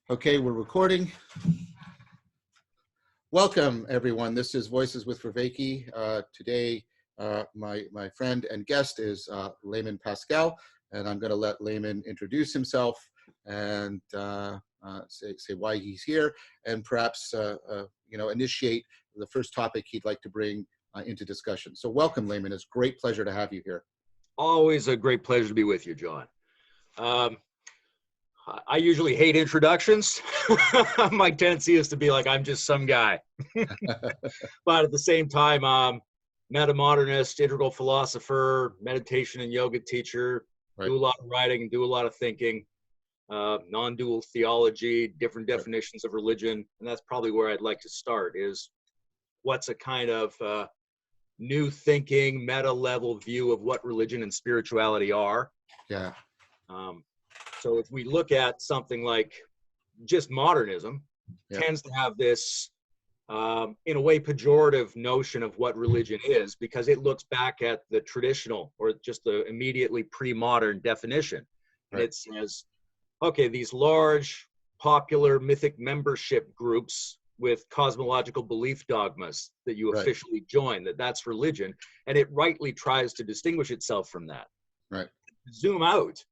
Okay, we're recording. Welcome, everyone. This is Voices with Vervaeke. Today, my friend and guest is Layman Pascal, and I'm going to let Layman introduce himself and say why he's here, and perhaps initiate the first topic he'd like to bring into discussion. So, welcome, Layman. It's a great pleasure to have you here. Always a great pleasure to be with you, John. I usually hate introductions. My tendency is to be like, I'm just some guy. But at the same time, metamodernist, integral philosopher, meditation and yoga teacher, do a lot of writing and do a lot of thinking, non-dual theology, different definitions of religion. And that's probably where I'd like to start is what's a kind of new thinking, meta level view of what religion and spirituality are. Yeah. So if we look at something like just modernism, tends to have this, in a way, pejorative notion of what religion is, because it looks back at the traditional or just the immediately pre-modern definition. And it says, okay, these large, popular, mythic membership groups with cosmological belief dogmas that you officially join, that's religion. And it rightly tries to distinguish itself from that. Right. Zoom out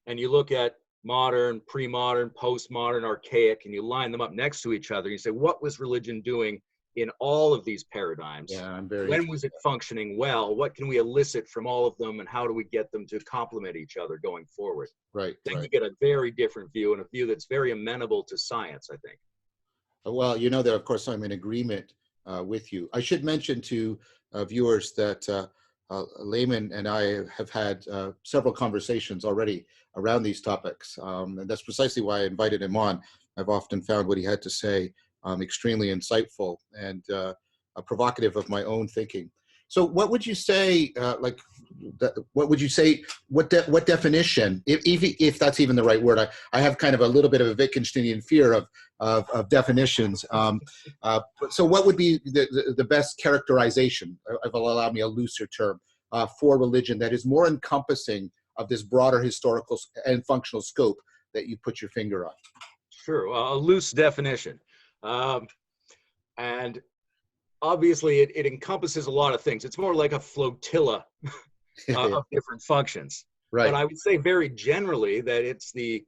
and you look at modern, pre-modern, post-modern, archaic, and you line them up next to each other. You say, what was religion doing in all of these paradigms? Yeah, when was it functioning well? What can we elicit from all of them, and how do we get them to complement each other going forward? Right. Then you get a very different view, and a view that's very amenable to science, I think. Well, you know that, of course, I'm in agreement with you. I should mention to viewers that Layman and I have had several conversations already around these topics, and that's precisely why I invited him on. I've often found what he had to say extremely insightful and provocative of my own thinking. So, what would you say? What would you say? What definition, if that's even the right word? I have kind of a little bit of a Wittgensteinian fear of definitions. So, what would be the best characterization? If it'll allow me a looser term for religion that is more encompassing of this broader historical and functional scope that you put your finger on? Sure, well, a loose definition, and obviously it encompasses a lot of things. It's more like a flotilla of different functions. Right. But I would say very generally that it's the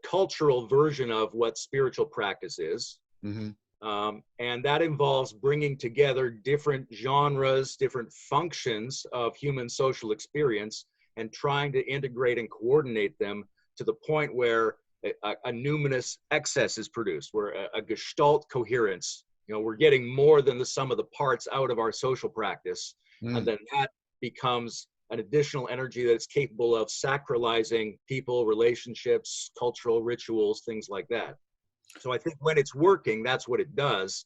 cultural version of what spiritual practice is. Mm-hmm. And that involves bringing together different genres, different functions of human social experience, and trying to integrate and coordinate them to the point where a numinous excess is produced, where a gestalt coherence, we're getting more than the sum of the parts out of our social practice. And then that becomes an additional energy that is capable of sacralizing people, relationships, cultural rituals, things like that. So I think when it's working, that's what it does.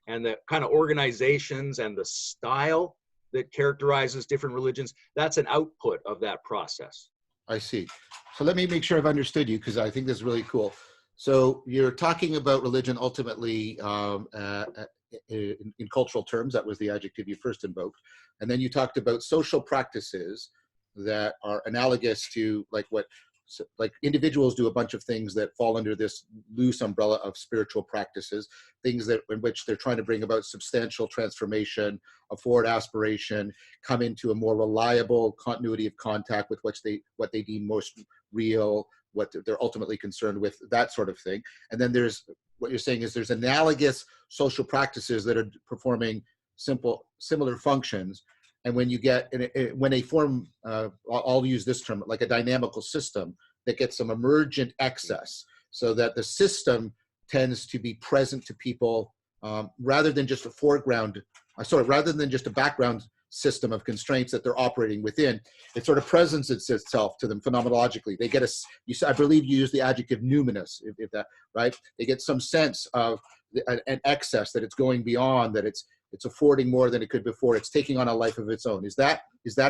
And the kind of organizations and the style that characterizes different religions, that's an output of that process. I see. So let me make sure I've understood you, because I think this is really cool. So you're talking about religion ultimately in cultural terms. That was the adjective you first invoked. And then you talked about social practices that are analogous to like individuals do a bunch of things that fall under this loose umbrella of spiritual practices, things that in which they're trying to bring about substantial transformation, a forward aspiration, come into a more reliable continuity of contact with what they deem most real, what they're ultimately concerned with, that sort of thing. And then there's what you're saying is there's analogous social practices that are performing similar functions. And when you get, when they form, I'll use this term, like a dynamical system that gets some emergent excess, so that the system tends to be present to people rather than just rather than just a background system of constraints that they're operating within. It sort of presents itself to them phenomenologically. They get I believe you use the adjective numinous, if that, right? They get some sense of an excess, that it's going beyond, that it's affording more than it could before. It's taking on a life of its own. Is that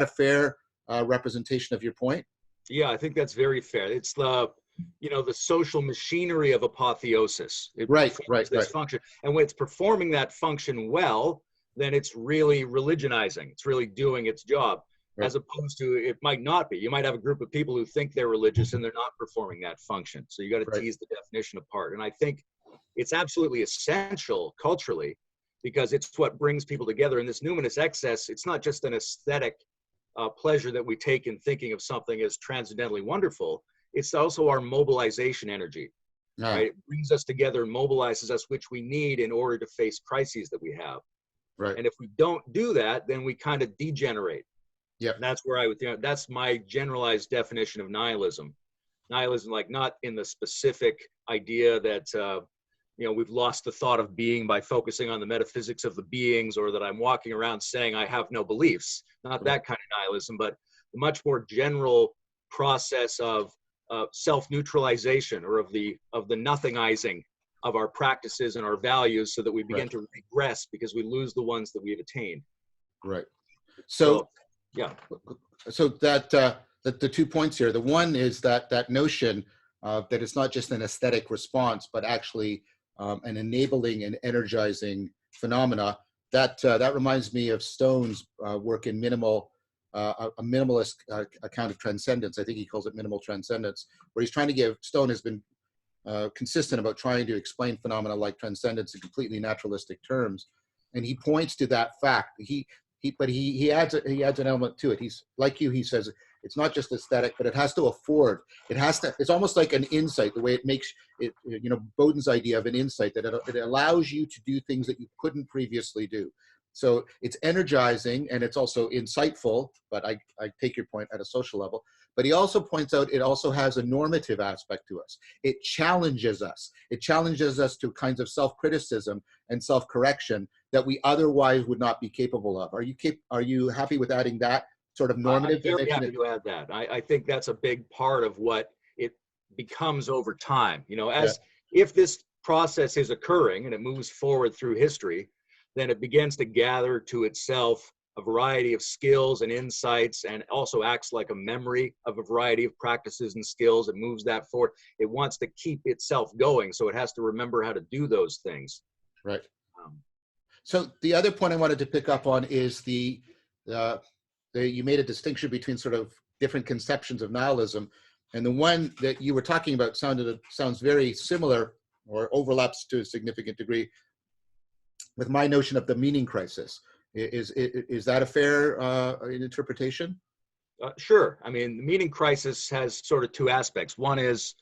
a fair representation of your point? Yeah, I think that's very fair. It's the social machinery of apotheosis. It performs this function. And when it's performing that function well, then it's really religionizing. It's really doing its job. Right. as opposed to it might not be. You might have a group of people who think they're religious and they're not performing that function. So you got to Right. tease the definition apart. And I think it's absolutely essential culturally because it's what brings people together. And this numinous excess, it's not just an aesthetic pleasure that we take in thinking of something as transcendently wonderful. It's also our mobilization energy, right? It brings us together and mobilizes us, which we need in order to face crises that we have. Right. And if we don't do that, then we kind of degenerate. Yeah. That's where I would, that's my generalized definition of nihilism. Nihilism, like not in the specific idea that, we've lost the thought of being by focusing on the metaphysics of the beings, or that I'm walking around saying I have no beliefs. Not that kind of nihilism, but a much more general process of self-neutralization, or of the nothingizing of our practices and our values, so that we begin to regress because we lose the ones that we've attained. Right. So yeah. So that the 2 points here. The one is that notion that it's not just an aesthetic response, but actually an enabling and energizing phenomena. That reminds me of Stone's work in a minimalist account of transcendence. I think he calls it minimal transcendence, where he's trying to give, Stone has been consistent about trying to explain phenomena like transcendence in completely naturalistic terms, and he points to that fact. But he adds an element to it. He's like you. He says it's not just aesthetic, but it has to afford. It's almost like an insight. The way it makes it, Boden's idea of an insight, that it allows you to do things that you couldn't previously do. So it's energizing and it's also insightful. But I take your point at a social level. But he also points out it also has a normative aspect to us. It challenges us. It challenges us to kinds of self-criticism and self-correction that we otherwise would not be capable of. Are you happy with adding that sort of normative I'm very dimension? happy to add that. I think that's a big part of what it becomes over time. If this process is occurring and it moves forward through history, then it begins to gather to itself a variety of skills and insights, and also acts like a memory of a variety of practices and skills. It moves that forward. It wants to keep itself going, so it has to remember how to do those things. Right. So the other point I wanted to pick up on is you made a distinction between sort of different conceptions of nihilism, and the one that you were talking about sounds very similar, or overlaps to a significant degree, with my notion of the meaning crisis. Is that a fair interpretation? Sure. I mean, the meaning crisis has sort of two aspects. One is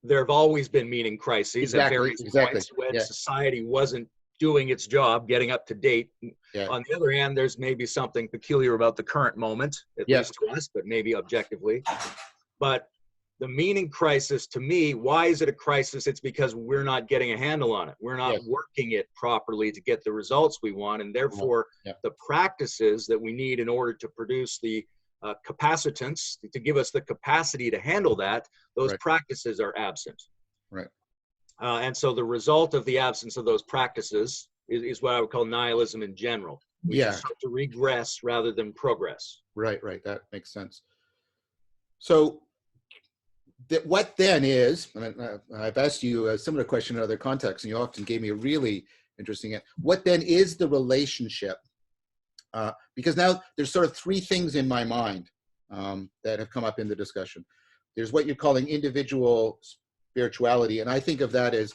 there have always been meaning crises at various points when society wasn't doing its job, getting up to date. On the other hand, there's maybe something peculiar about the current moment, at least to us, but maybe objectively. But the meaning crisis, to me, why is it a crisis? It's because we're not getting a handle on it. We're not working it properly to get the results we want. And therefore, the practices that we need in order to produce the capacitance, to give us the capacity to handle that, those practices are absent. Right. And so the result of the absence of those practices is what I would call nihilism in general. We start to regress rather than progress. Right. That makes sense. So what then is, and I've asked you a similar question in other contexts, and you often gave me a really interesting answer. What then is the relationship? Because now there's sort of three things in my mind that have come up in the discussion. There's what you're calling individual spirituality, and I think of that as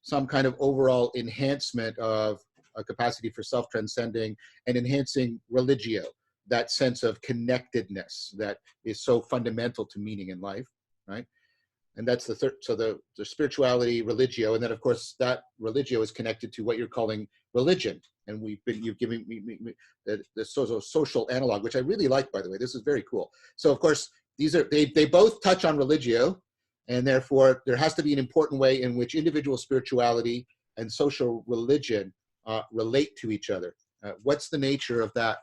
some kind of overall enhancement of a capacity for self-transcending and enhancing religio, that sense of connectedness that is so fundamental to meaning in life, right? And that's the third. So the spirituality, religio, and then of course that religio is connected to what you're calling religion. And you've given me the social analog, which I really like, by the way. This is very cool. So of course they both touch on religio, and therefore there has to be an important way in which individual spirituality and social religion relate to each other. What's the nature of that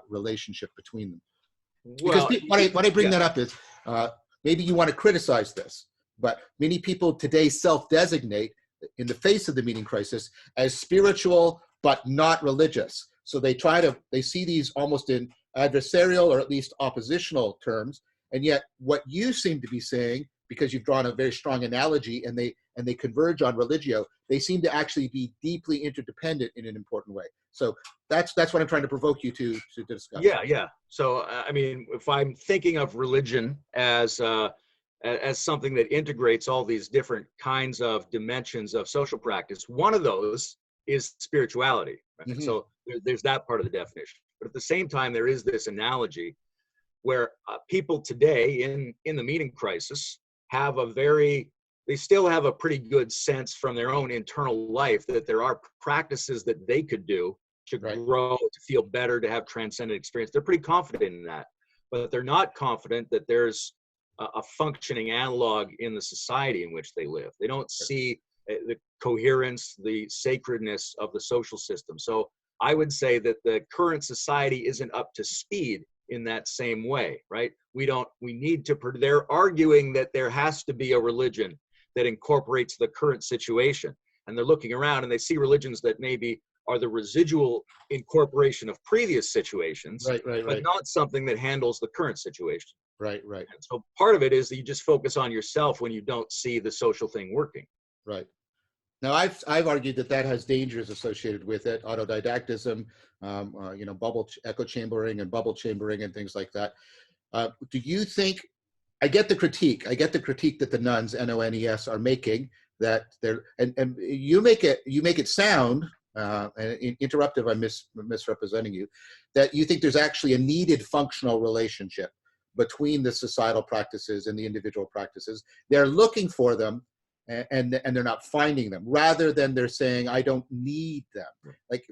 relationship between them? Because when I bring that up is maybe you want to criticize this, but many people today self-designate in the face of the meaning crisis as spiritual but not religious. So they see these almost in adversarial or at least oppositional terms, and yet what you seem to be saying because you've drawn a very strong analogy, and they converge on religio, they seem to actually be deeply interdependent in an important way. So that's what I'm trying to provoke you to discuss. Yeah, yeah. So, I mean, if I'm thinking of religion as something that integrates all these different kinds of dimensions of social practice, one of those is spirituality. Right? Mm-hmm. So there's that part of the definition. But at the same time, there is this analogy where people today in the meaning crisis have they still have a pretty good sense from their own internal life that there are practices that they could do to grow, to feel better, to have transcendent experience. They're pretty confident in that, but they're not confident that there's a functioning analog in the society in which they live. They don't see the coherence, the sacredness of the social system. So I would say that the current society isn't up to speed in that same way, right? They're arguing that there has to be a religion that incorporates the current situation. And they're looking around and they see religions that maybe are the residual incorporation of previous situations, but not something that handles the current situation. Right. And so part of it is that you just focus on yourself when you don't see the social thing working. Right. Now, I've argued that has dangers associated with it, autodidactism, bubble echo chambering and bubble chambering and things like that. Do you think? I get the critique. That the nuns, NONES, are making, that they're and you make it sound. And interruptive, I'm misrepresenting you, that you think there's actually a needed functional relationship between the societal practices and the individual practices. They're looking for them, and they're not finding them, rather than they're saying, I don't need them. Like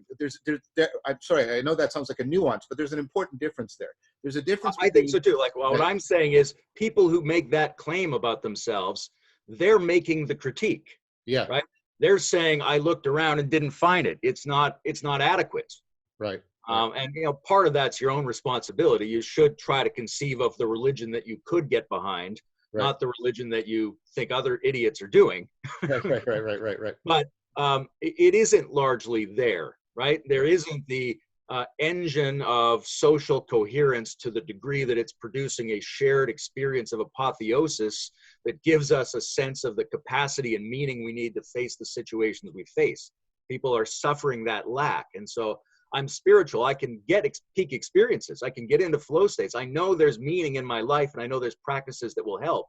I'm sorry, I know that sounds like a nuance, but there's an important difference there. There's a difference. I think so too. Like, well, what I'm saying is people who make that claim about themselves, they're making the critique. Yeah. Right. They're saying, I looked around and didn't find it. It's not adequate. Right. And part of that's your own responsibility. You should try to conceive of the religion that you could get behind, not the religion that you think other idiots are doing. Right. But it isn't largely there, right? There isn't the engine of social coherence to the degree that it's producing a shared experience of apotheosis that gives us a sense of the capacity and meaning we need to face the situations we face. People are suffering that lack. And so I'm spiritual. I can get peak experiences. I can get into flow states. I know there's meaning in my life, and I know there's practices that will help.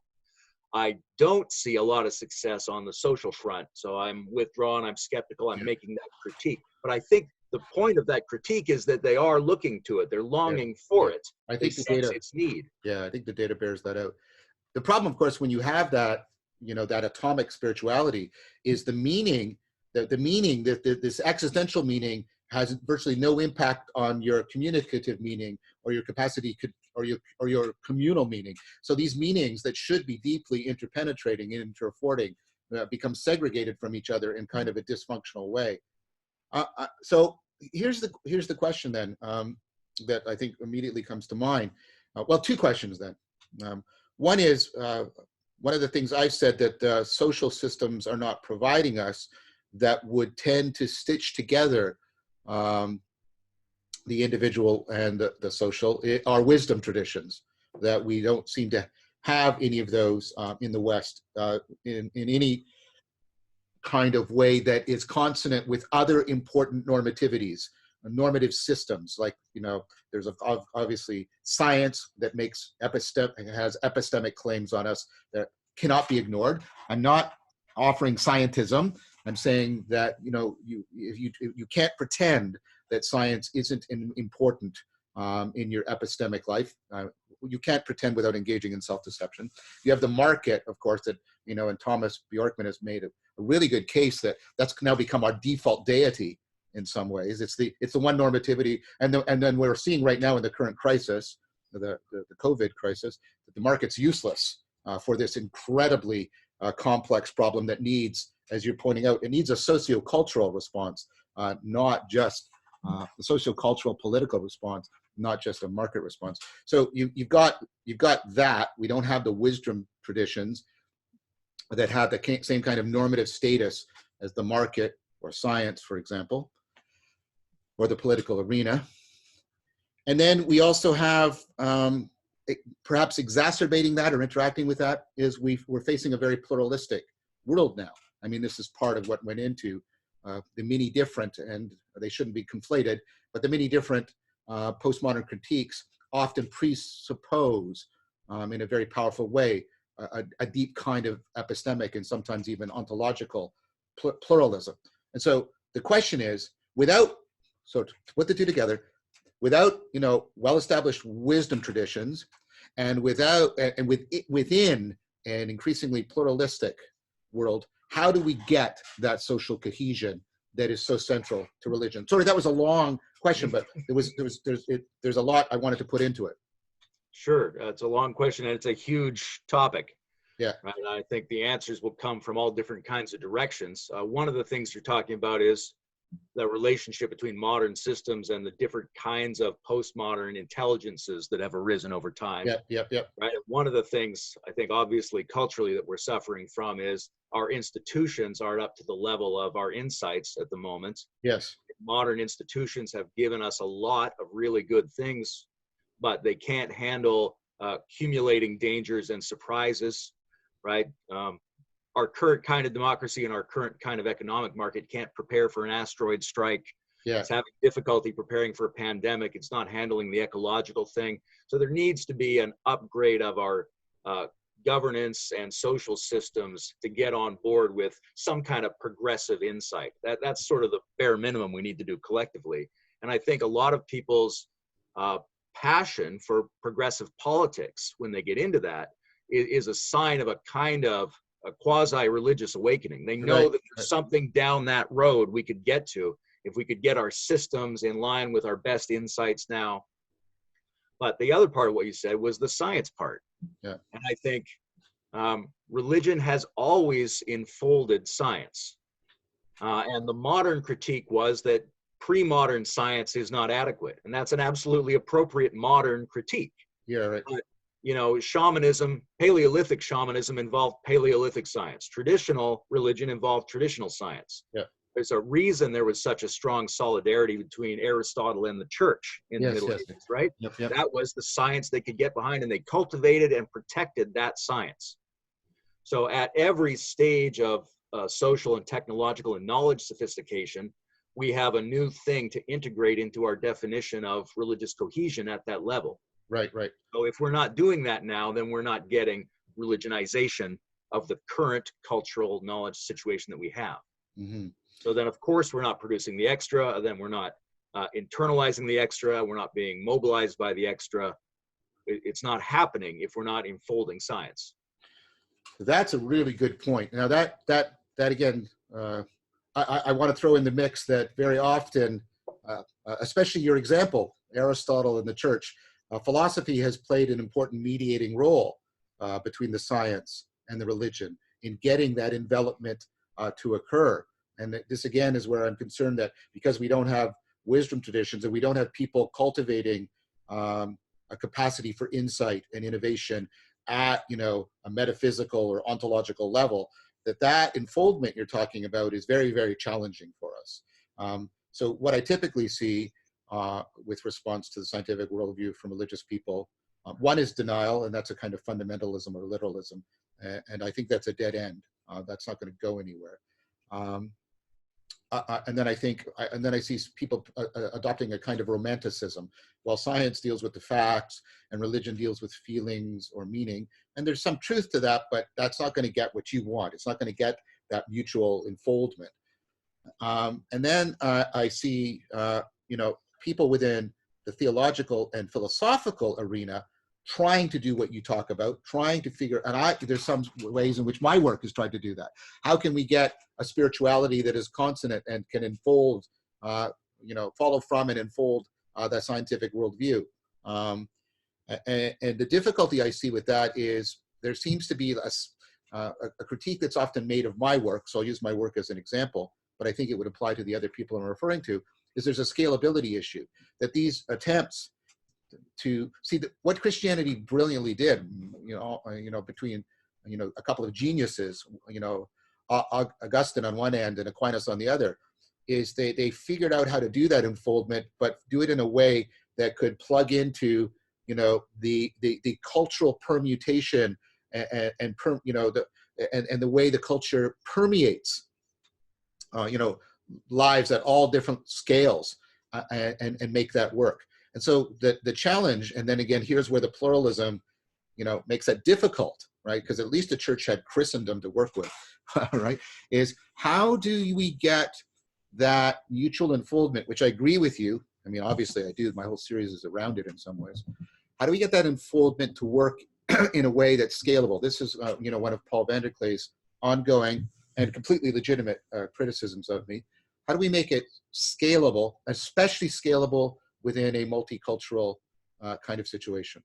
I don't see a lot of success on the social front. So I'm withdrawn. I'm skeptical. I'm making that critique. But I think the point of that critique is that they are looking to it. They're longing for it. I think the data, its need. Yeah, I think the data bears that out. The problem, of course, when you have that, that atomic spirituality, is the meaning, this existential meaning has virtually no impact on your communicative meaning or your capacity or your communal meaning. So these meanings that should be deeply interpenetrating and interaffording become segregated from each other in kind of a dysfunctional way. So here's the question then, that I think immediately comes to mind. Well, two questions then. One is, one of the things I've said that social systems are not providing us that would tend to stitch together the individual and the social are wisdom traditions, that we don't seem to have any of those in the West in any kind of way that is consonant with other important normativities, normative systems. Like, there's obviously science that has epistemic claims on us that cannot be ignored. I'm not offering scientism. I'm saying that you can't pretend that science isn't important in your epistemic life. You can't pretend without engaging in self-deception. You have the market, of course, that and Thomas Bjorkman has made a really good case that's now become our default deity in some ways. It's the one normativity, and then we're seeing right now in the current crisis, the COVID crisis, that the market's useless for this incredibly complex problem that needs, as you're pointing out, it needs a socio-cultural response, not just a socio-cultural political response, not just a market response. So you've got that. We don't have the wisdom traditions that have the same kind of normative status as the market or science, for example, or the political arena. And then we also have perhaps exacerbating that or interacting with that is we're facing a very pluralistic world now. I mean, this is part of what went into the many different, and they shouldn't be conflated, but the many different postmodern critiques often presuppose in a very powerful way a deep kind of epistemic and sometimes even ontological pluralism. And so the question is, so to put the two together, without, well-established wisdom traditions, and within an increasingly pluralistic world, how do we get that social cohesion that is so central to religion? Sorry, that was a long question, but there's a lot I wanted to put into it. Sure, it's a long question and it's a huge topic. Yeah. Right? I think the answers will come from all different kinds of directions. One of the things you're talking about is the relationship between modern systems and the different kinds of postmodern intelligences that have arisen over time. Yep. Right. One of the things I think obviously culturally that we're suffering from is our institutions aren't up to the level of our insights at the moment. Yes. Modern institutions have given us a lot of really good things, but they can't handle accumulating dangers and surprises, right? Our current kind of democracy and our current kind of economic market can't prepare for an asteroid strike. Yeah. It's having difficulty preparing for a pandemic. It's not handling the ecological thing. So there needs to be an upgrade of our governance and social systems to get on board with some kind of progressive insight. That's sort of the bare minimum we need to do collectively. And I think a lot of people's passion for progressive politics, when they get into that, is a sign of a kind of a quasi-religious awakening. They know that there's something down that road we could get to if we could get our systems in line with our best insights now. But the other part of what you said was the science part. Yeah. And I think religion has always enfolded science. And the modern critique was that pre-modern science is not adequate. And that's an absolutely appropriate modern critique. Yeah, right. But, shamanism, Paleolithic shamanism involved Paleolithic science. Traditional religion involved traditional science. Yeah. There's a reason there was such a strong solidarity between Aristotle and the church in the Middle Ages, right? Yep. That was the science they could get behind, and they cultivated and protected that science. So at every stage of social and technological and knowledge sophistication, we have a new thing to integrate into our definition of religious cohesion at that level. Right. So if we're not doing that now, then we're not getting religionization of the current cultural knowledge situation that we have. Mm-hmm. So then, of course, we're not producing the extra, then we're not internalizing the extra, we're not being mobilized by the extra. It's not happening if we're not enfolding science. That's a really good point. Now that again, I want to throw in the mix that very often, especially your example, Aristotle and the church, philosophy has played an important mediating role between the science and the religion in getting that envelopment to occur. And this again is where I'm concerned that because we don't have wisdom traditions and we don't have people cultivating a capacity for insight and innovation at a metaphysical or ontological level, that enfoldment you're talking about is very, very challenging for us. So what I typically see with response to the scientific worldview from religious people, one is denial, and that's a kind of fundamentalism or literalism, and I think that's a dead end. That's not going to go anywhere. And then I see people adopting a kind of romanticism, while science deals with the facts and religion deals with feelings or meaning. And there's some truth to that, but that's not going to get what you want. It's not going to get that mutual enfoldment. And then I see, people within the theological and philosophical arena trying to do what you talk about, trying to figure, and there's some ways in which my work is trying to do that. How can we get a spirituality that is consonant and can enfold, follow from and enfold that scientific worldview? And the difficulty I see with that is there seems to be a critique that's often made of my work, so I'll use my work as an example, but I think it would apply to the other people I'm referring to, is there's a scalability issue, that these attempts to see what Christianity brilliantly did, between, a couple of geniuses, Augustine on one end and Aquinas on the other, is they figured out how to do that enfoldment, but do it in a way that could plug into, the cultural permutation and the way the culture permeates, lives at all different scales, and make that work. And so the challenge, and then again, here's where the pluralism, makes that difficult, right? Because at least the church had Christendom to work with, right? Is how do we get that mutual unfoldment, which I agree with you. I mean, obviously I do, my whole series is around it in some ways. How do we get that unfoldment to work in a way that's scalable? This is, one of Paul van der Klee's ongoing and completely legitimate criticisms of me. How do we make it scalable, especially scalable within a multicultural kind of situation?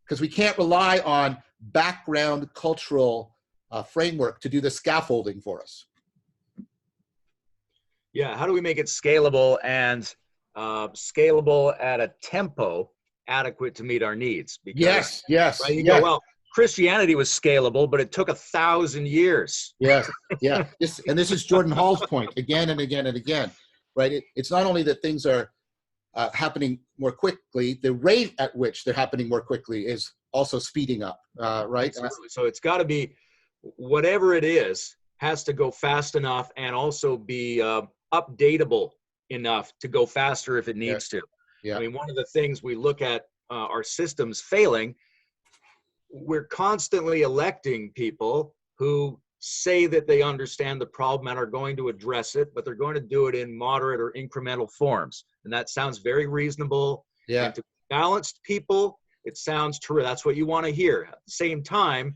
Because we can't rely on background cultural framework to do the scaffolding for us. Yeah, how do we make it scalable and scalable at a tempo adequate to meet our needs? Because, yes. Right, you go, well, Christianity was scalable, but it took 1,000 years. Yes, yeah. This is Jordan Hall's point again and again and again, right? It's not only that things are happening more quickly, the rate at which they're happening more quickly is also speeding up, right? Absolutely. So it's got to be, whatever it is, has to go fast enough and also be updatable enough to go faster if it needs to. Yeah. I mean, one of the things we look at our systems failing, we're constantly electing people who say that they understand the problem and are going to address it, but they're going to do it in moderate or incremental forms. And that sounds very reasonable. Yeah. And to balanced people, it sounds true. That's what you want to hear. At the same time,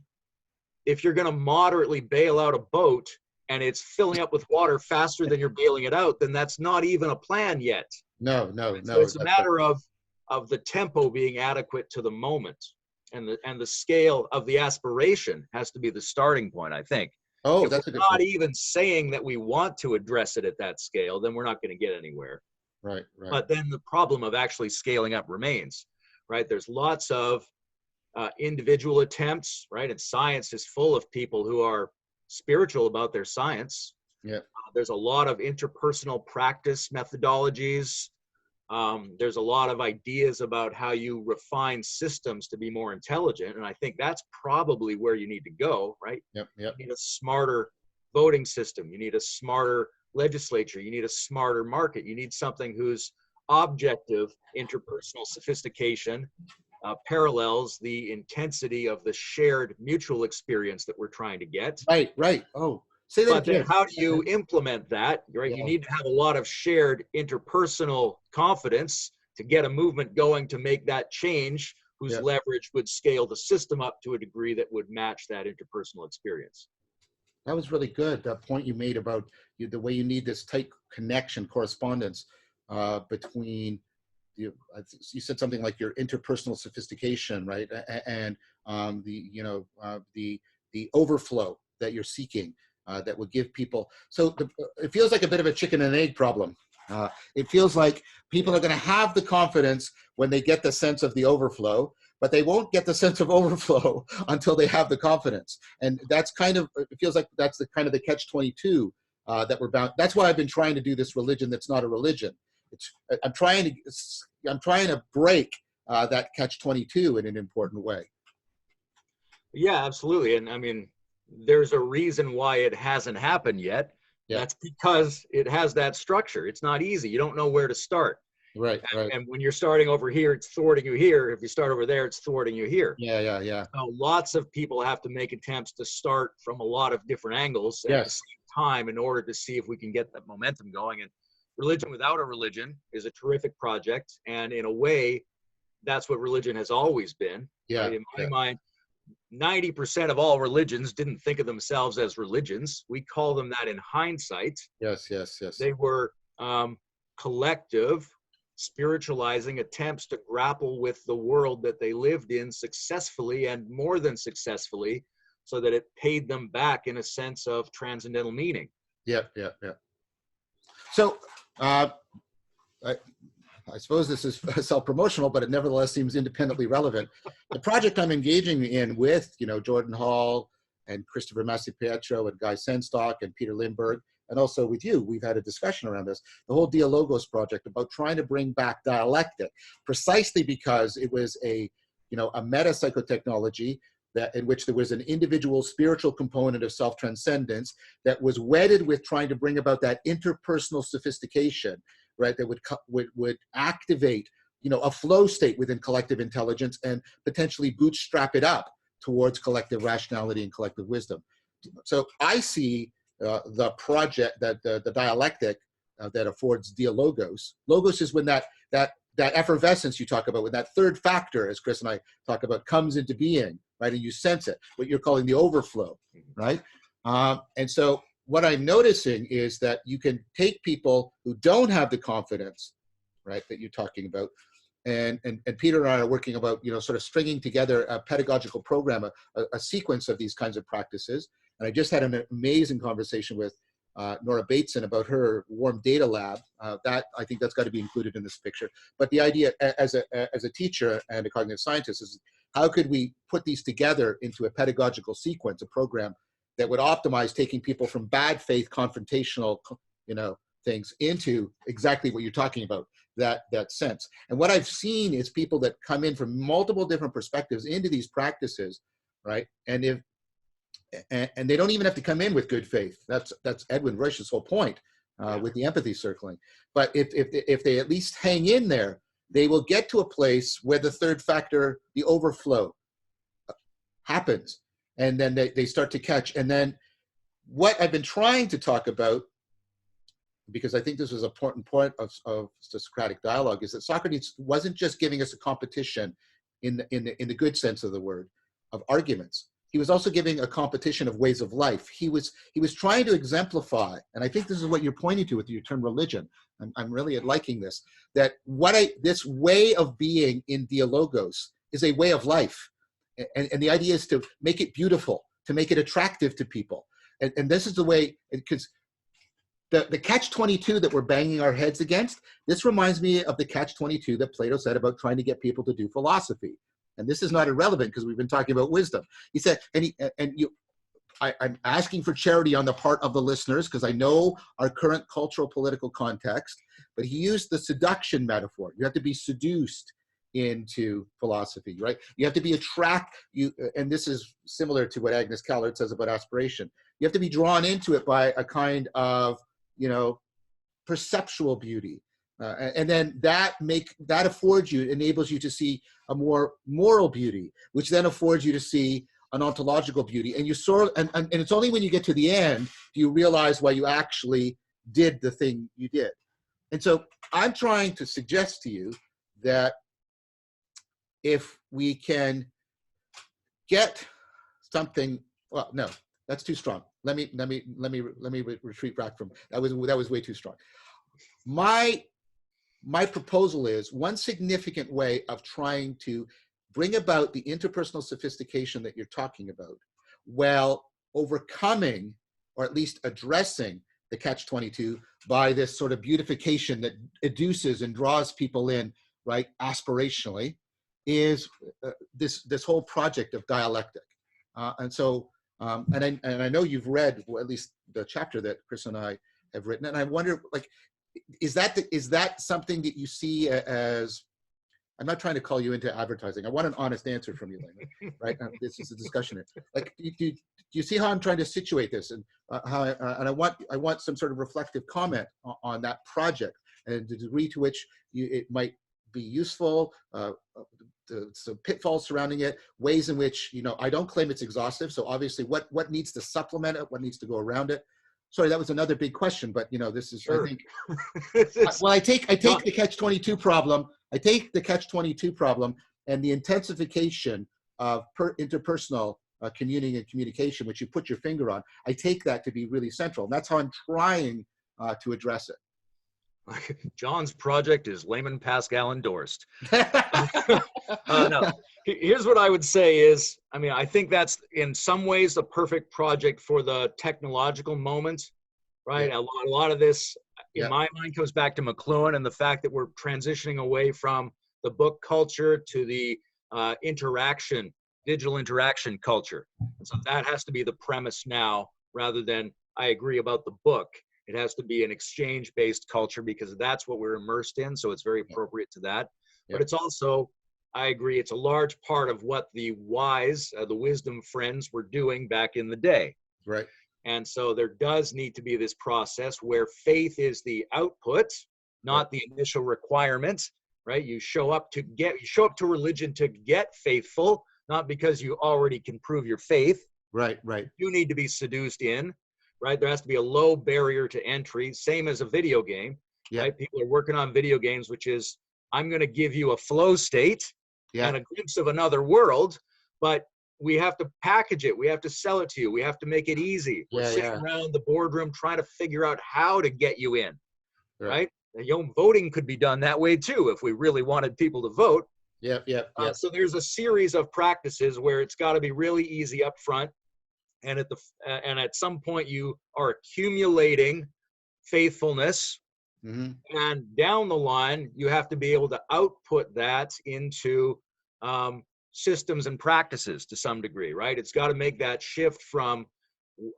if you're going to moderately bail out a boat and it's filling up with water faster than you're bailing it out, then that's not even a plan yet. No. So it's a matter of the tempo being adequate to the moment, and the scale of the aspiration has to be the starting point, I think. Oh, if that's a we're good not point. even saying that we want to address it at that scale, then we're not going to get anywhere. Right. But then the problem of actually scaling up remains, right? There's lots of individual attempts, right? And science is full of people who are spiritual about their science. Yeah. There's a lot of interpersonal practice methodologies. There's a lot of ideas about how you refine systems to be more intelligent. And I think that's probably where you need to go, right? Yep. You need a smarter voting system. You need a smarter legislature. You need a smarter market. You need something whose objective interpersonal sophistication parallels the intensity of the shared mutual experience that we're trying to get. Right. Oh, say that But then again. how do you implement that, right? Yeah. You need to have a lot of shared interpersonal confidence to get a movement going to make that change, whose leverage would scale the system up to a degree that would match that interpersonal experience. That was really good. That point you made about the way you need this tight connection, correspondence between you said something like your interpersonal sophistication, right? And the overflow that you're seeking that would give people. So it feels like a bit of a chicken and egg problem. It feels like people are going to have the confidence when they get the sense of the overflow, but they won't get the sense of overflow until they have the confidence. And that's kind of, it feels like that's the kind of the catch-22 that we're bound. That's why I've been trying to do this religion that's not a religion. I'm trying to break that catch-22 in an important way. Yeah, absolutely. And I mean, there's a reason why it hasn't happened yet. Yeah. That's because it has that structure. It's not easy. You don't know where to start. Right. And when you're starting over here, it's thwarting you here. If you start over there, it's thwarting you here. Yeah. So lots of people have to make attempts to start from a lot of different angles at the same time in order to see if we can get that momentum going. And Religion Without a Religion is a terrific project. And in a way, that's what religion has always been. Yeah. Right? In my mind, 90% of all religions didn't think of themselves as religions. We call them that in hindsight. Yes. They were collective, spiritualizing attempts to grapple with the world that they lived in successfully and more than successfully, so that it paid them back in a sense of transcendental meaning. Yeah. So I suppose this is self-promotional, but it nevertheless seems independently relevant. The project I'm engaging in with, Jordan Hall and Christopher Massi Pietro and Guy Senstock and Peter Lindbergh and also with you, we've had a discussion around this, the whole Dialogos project about trying to bring back dialectic, precisely because it was a meta psychotechnology that in which there was an individual spiritual component of self-transcendence that was wedded with trying to bring about that interpersonal sophistication, right, that would activate a flow state within collective intelligence and potentially bootstrap it up towards collective rationality and collective wisdom. So I see the project, that the dialectic that affords Dialogos. Logos is when that effervescence you talk about, when that third factor, as Chris and I talk about, comes into being, right? And you sense it, what you're calling the overflow, right? And so what I'm noticing is that you can take people who don't have the confidence, right, that you're talking about, and Peter and I are working about, sort of stringing together a pedagogical program, a sequence of these kinds of practices. And I just had an amazing conversation with Nora Bateson about her warm data lab. That I think that's got to be included in this picture. But the idea as a teacher and a cognitive scientist is, how could we put these together into a pedagogical sequence, a program that would optimize taking people from bad faith confrontational, things into exactly what you're talking about, that sense. And what I've seen is people that come in from multiple different perspectives into these practices, right? And they don't even have to come in with good faith. That's Edwin Rush's whole point with the empathy circling. But if they at least hang in there, they will get to a place where the third factor, the overflow, happens. And then they start to catch. And then what I've been trying to talk about, because I think this was an important point of the Socratic dialogue, is that Socrates wasn't just giving us a competition in the good sense of the word, of arguments. He was also giving a competition of ways of life. He was trying to exemplify, and I think this is what you're pointing to with your term religion. I'm really liking this, that this way of being in Dialogos is a way of life. And the idea is to make it beautiful, to make it attractive to people. And this is the way, because the catch-22 that we're banging our heads against, this reminds me of the catch-22 that Plato said about trying to get people to do philosophy. And this is not irrelevant because we've been talking about wisdom. He said, I'm asking for charity on the part of the listeners because I know our current cultural political context, but he used the seduction metaphor. You have to be seduced into philosophy, right? You have to be and this is similar to what Agnes Callard says about aspiration. You have to be drawn into it by a kind of, perceptual beauty. And then that enables you to see a more moral beauty, which then affords you to see an ontological beauty. And and it's only when you get to the end do you realize why you actually did the thing you did. And so I'm trying to suggest to you that if we can get something, well, no, that's too strong. Let me retreat back from that. Was way too strong. My proposal is one significant way of trying to bring about the interpersonal sophistication that you're talking about, while overcoming, or at least addressing, the catch-22 by this sort of beautification that educes and draws people in, right, aspirationally, is this whole project of dialectic. And I know you've read, well, at least the chapter that Chris and I have written, and I wonder, like, is that something that you see as, I'm not trying to call you into advertising. I want an honest answer from you, Layman, right? This is a discussion. Like, do you see how I'm trying to situate this, and and I want some sort of reflective comment on that project and the degree to which it might be useful, some pitfalls surrounding it, ways in which, I don't claim it's exhaustive. So obviously what needs to supplement it, what needs to go around it. Sorry, that was another big question, but this is, sure. I think, well, I take the catch-22 problem. I take the catch-22 problem and the intensification of interpersonal communing and communication, which you put your finger on. I take that to be really central. And that's how I'm trying to address it. John's project is Layman Pascal endorsed. No, here's what I would say is, I think that's in some ways the perfect project for the technological moment, right? Yeah. A lot of this, in my mind, comes back to McLuhan and the fact that we're transitioning away from the book culture to the digital interaction culture. And so that has to be the premise now, rather than, I agree about the book. It has to be an exchange-based culture because that's what we're immersed in. So it's very appropriate to that. But it's also, I agree, it's a large part of what the wise, the wisdom friends were doing back in the day. Right. And so there does need to be this process where faith is the output, not the initial requirement, right? You show up to religion to get faithful, not because you already can prove your faith. Right, right. You need to be seduced in, right? There has to be a low barrier to entry, same as a video game, right? People are working on video games, which is, I'm going to give you a flow state and a glimpse of another world, but we have to package it. We have to sell it to you. We have to make it easy. We're sitting around the boardroom trying to figure out how to get you in, right? And, voting could be done that way too if we really wanted people to vote. So there's a series of practices where it's got to be really easy up front, and at some point you are accumulating faithfulness, and down the line you have to be able to output that into systems and practices to some degree, right? It's got to make that shift from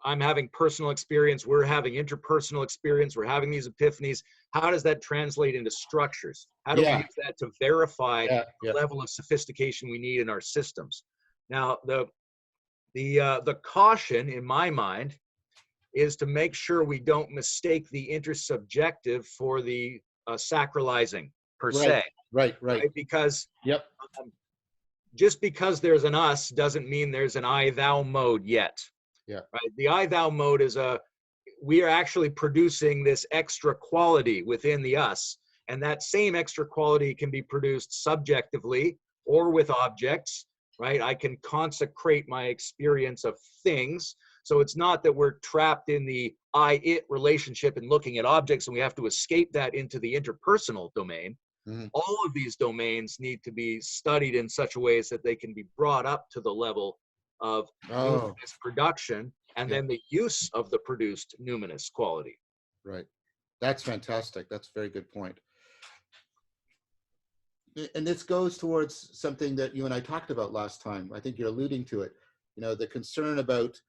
I'm having personal experience, we're having interpersonal experience, we're having these epiphanies. How does that translate into structures? How do we use that to verify the level of sophistication we need in our systems? Now, the caution in my mind is to make sure we don't mistake the intersubjective for the sacralizing per se. Right. Because just because there's an us doesn't mean there's an I-thou mode yet. Right? The I-thou mode is we are actually producing this extra quality within the us, and that same extra quality can be produced subjectively or with objects, right? I can consecrate my experience of things. So it's not that we're trapped in the I-it relationship and looking at objects and we have to escape that into the interpersonal domain. All of these domains need to be studied in such a way as that they can be brought up to the level of numinous production and then the use of the produced numinous quality. Right. That's fantastic. That's a very good point. And this goes towards something that you and I talked about last time. I think you're alluding to it. The concern about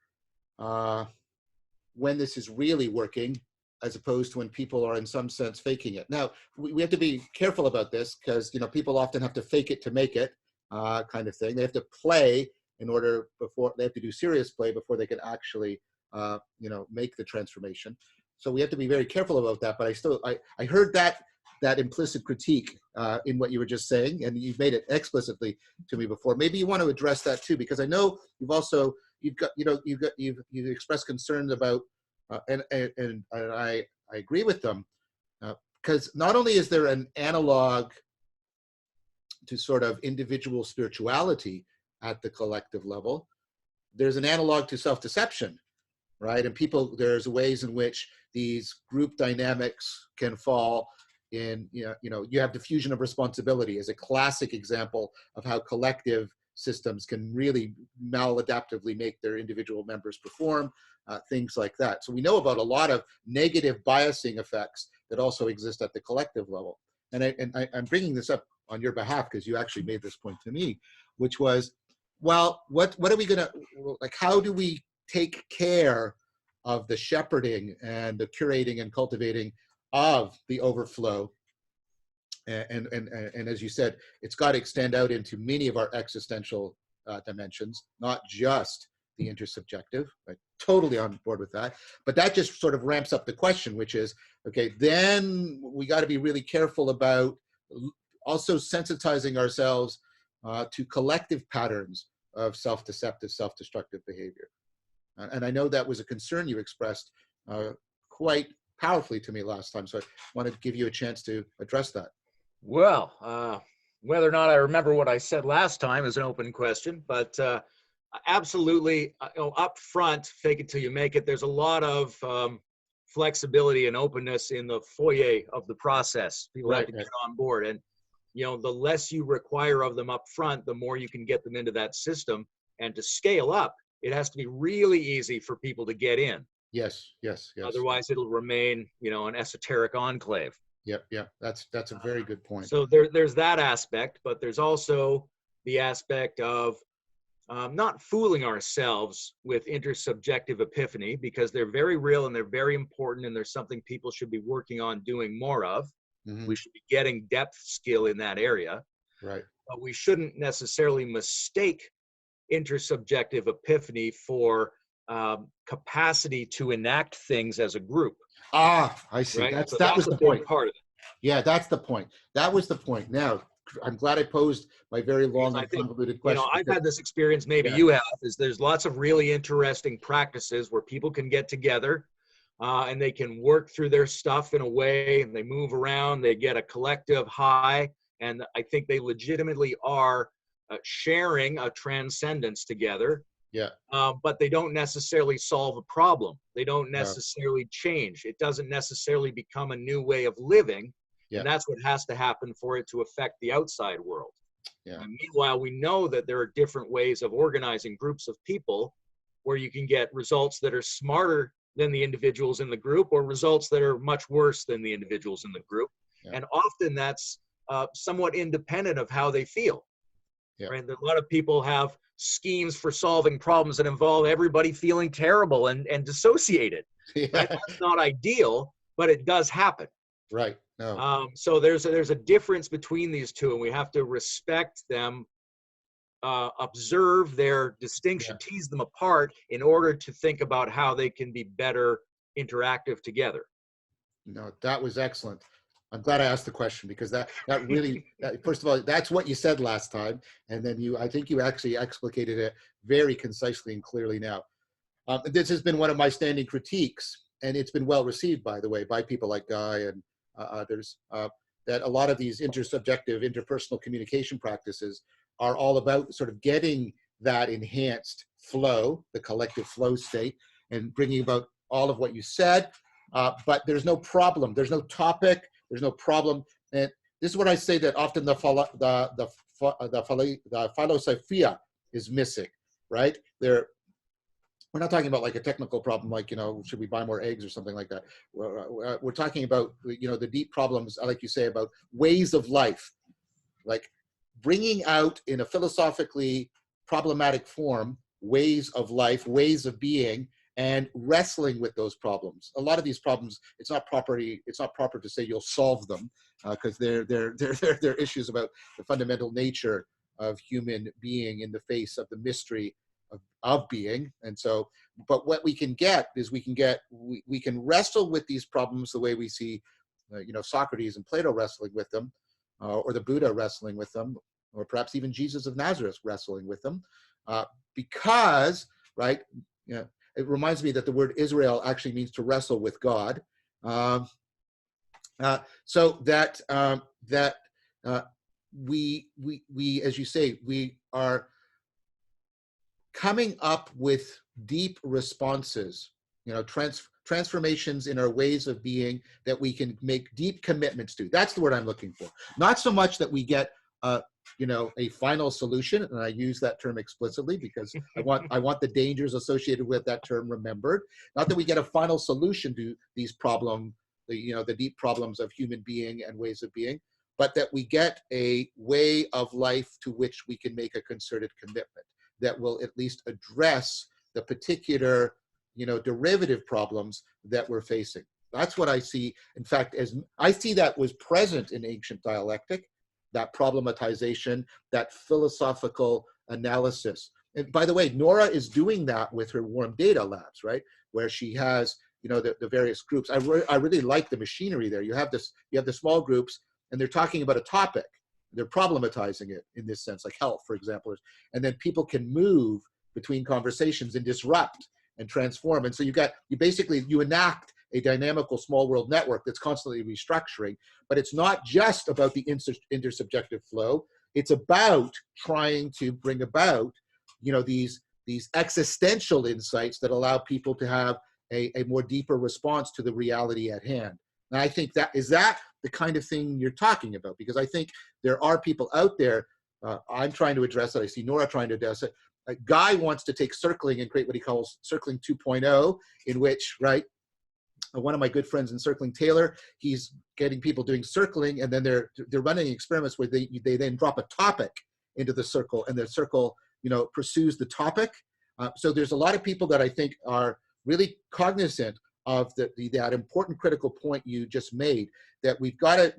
when this is really working, as opposed to when people are in some sense faking it. Now, we have to be careful about this because, people often have to fake it to make it kind of thing. They have to play before they have to do serious play before they can actually, make the transformation. So we have to be very careful about that. But I heard that implicit critique in what you were just saying, and you've made it explicitly to me before. Maybe you want to address that too, because I know you've expressed concerns about, and I agree with them, because not only is there an analog to sort of individual spirituality at the collective level, there's an analog to self-deception, right? And there's ways in which these group dynamics can fall in, you have diffusion of responsibility as a classic example of how collective systems can really maladaptively make their individual members perform, things like that. So we know about a lot of negative biasing effects that also exist at the collective level. And I'm bringing this up on your behalf because you actually made this point to me, which was, well, what are we gonna, like, how do we take care of the shepherding and the curating and cultivating of the overflow? And as you said, it's got to extend out into many of our existential dimensions, not just the intersubjective. I'm totally on board with that. But that just sort of ramps up the question, which is, okay, then we got to be really careful about also sensitizing ourselves to collective patterns of self-deceptive, self-destructive behavior. And I know that was a concern you expressed quite powerfully to me last time. So I wanted to give you a chance to address that. Well, whether or not I remember what I said last time is an open question, but absolutely, up front, fake it till you make it. There's a lot of flexibility and openness in the foyer of the process. People have to get on board. And, the less you require of them up front, the more you can get them into that system. And to scale up, it has to be really easy for people to get in. Yes. Otherwise, it'll remain, an esoteric enclave. Yep. That's a very good point. So there's that aspect, but there's also the aspect of not fooling ourselves with intersubjective epiphany, because they're very real and they're very important, and there's something people should be working on doing more of. We should be getting depth skill in that area. Right. But we shouldn't necessarily mistake intersubjective epiphany for capacity to enact things as a group. Ah, I see. Right. So That that's was a the big point. part of it. Yeah, that's the point. That was the point. Now, I'm glad I posed my very long I and think, convoluted you know, question. I've had this experience, maybe Yeah. you have, is there's lots of really interesting practices where people can get together and they can work through their stuff in a way, and they move around, they get a collective high, and I think they legitimately are sharing a transcendence together. Yeah. But they don't necessarily solve a problem. They don't No. necessarily change. It doesn't necessarily become a new way of living. Yeah. And that's what has to happen for it to affect the outside world. Yeah. And meanwhile, we know that there are different ways of organizing groups of people where you can get results that are smarter than the individuals in the group, or results that are much worse than the individuals in the group. Yeah. And often that's somewhat independent of how they feel. Yeah. Right? A lot of people have schemes for solving problems that involve everybody feeling terrible and dissociated. Yeah. Right? That's not ideal, but it does happen. Right. No. So there's a difference between these two, and we have to respect them, observe their distinction, tease them apart in order to think about how they can be better interactive together. No, that was excellent. I'm glad I asked the question, because that really, first of all, that's what you said last time, and then I think you actually explicated it very concisely and clearly now. This has been one of my standing critiques, and it's been well received, by the way, by people like Guy and others, that a lot of these intersubjective, interpersonal communication practices are all about sort of getting that enhanced flow, the collective flow state, and bringing about all of what you said. But there's no problem, there's no topic, there's no problem. And this is what I say, that often the philosophia is missing, right? We're not talking about like a technical problem, like, you know, should we buy more eggs or something like that. We're talking about, you know, the deep problems, like you say, about ways of life, like bringing out in a philosophically problematic form ways of life, ways of being, and wrestling with those problems. A lot of these problems, it's not proper to say you'll solve them, because they're issues about the fundamental nature of human being in the face of the mystery of being. And so, but what we can get is we can wrestle with these problems the way we see, you know, Socrates and Plato wrestling with them, or the Buddha wrestling with them, or perhaps even Jesus of Nazareth wrestling with them, because, right, you know, it reminds me that the word Israel actually means to wrestle with God. So that we, as you say, we are coming up with deep responses, you know, transformations in our ways of being that we can make deep commitments to. That's the word I'm looking for. Not so much that we get, you know, a final solution, and I use that term explicitly because I want the dangers associated with that term remembered. Not that we get a final solution to these problems, you know, the deep problems of human being and ways of being, but that we get a way of life to which we can make a concerted commitment that will at least address the particular, you know, derivative problems that we're facing. That's what I see. In fact, as I see that was present in ancient dialectic, that problematization, that philosophical analysis. And by the way, Nora is doing that with her warm data labs, right? Where she has, you know, the various groups. I really like the machinery there. You have the small groups, and they're talking about a topic. They're problematizing it in this sense, like health, for example. And then people can move between conversations and disrupt and transform. And so you enact a dynamical small world network that's constantly restructuring, but it's not just about the intersubjective flow. It's about trying to bring about, you know, these existential insights that allow people to have a more deeper response to the reality at hand. And I think that is the kind of thing you're talking about, because I think there are people out there, I'm trying to address it, I see Nora trying to address it. A Guy wants to take circling and create what he calls circling 2.0, in which, right, one of my good friends in Circling, Taylor, he's getting people doing circling, and then they're running experiments where they then drop a topic into the circle, and the circle pursues the topic. So there's a lot of people that I think are really cognizant of that important critical point you just made, that we've got to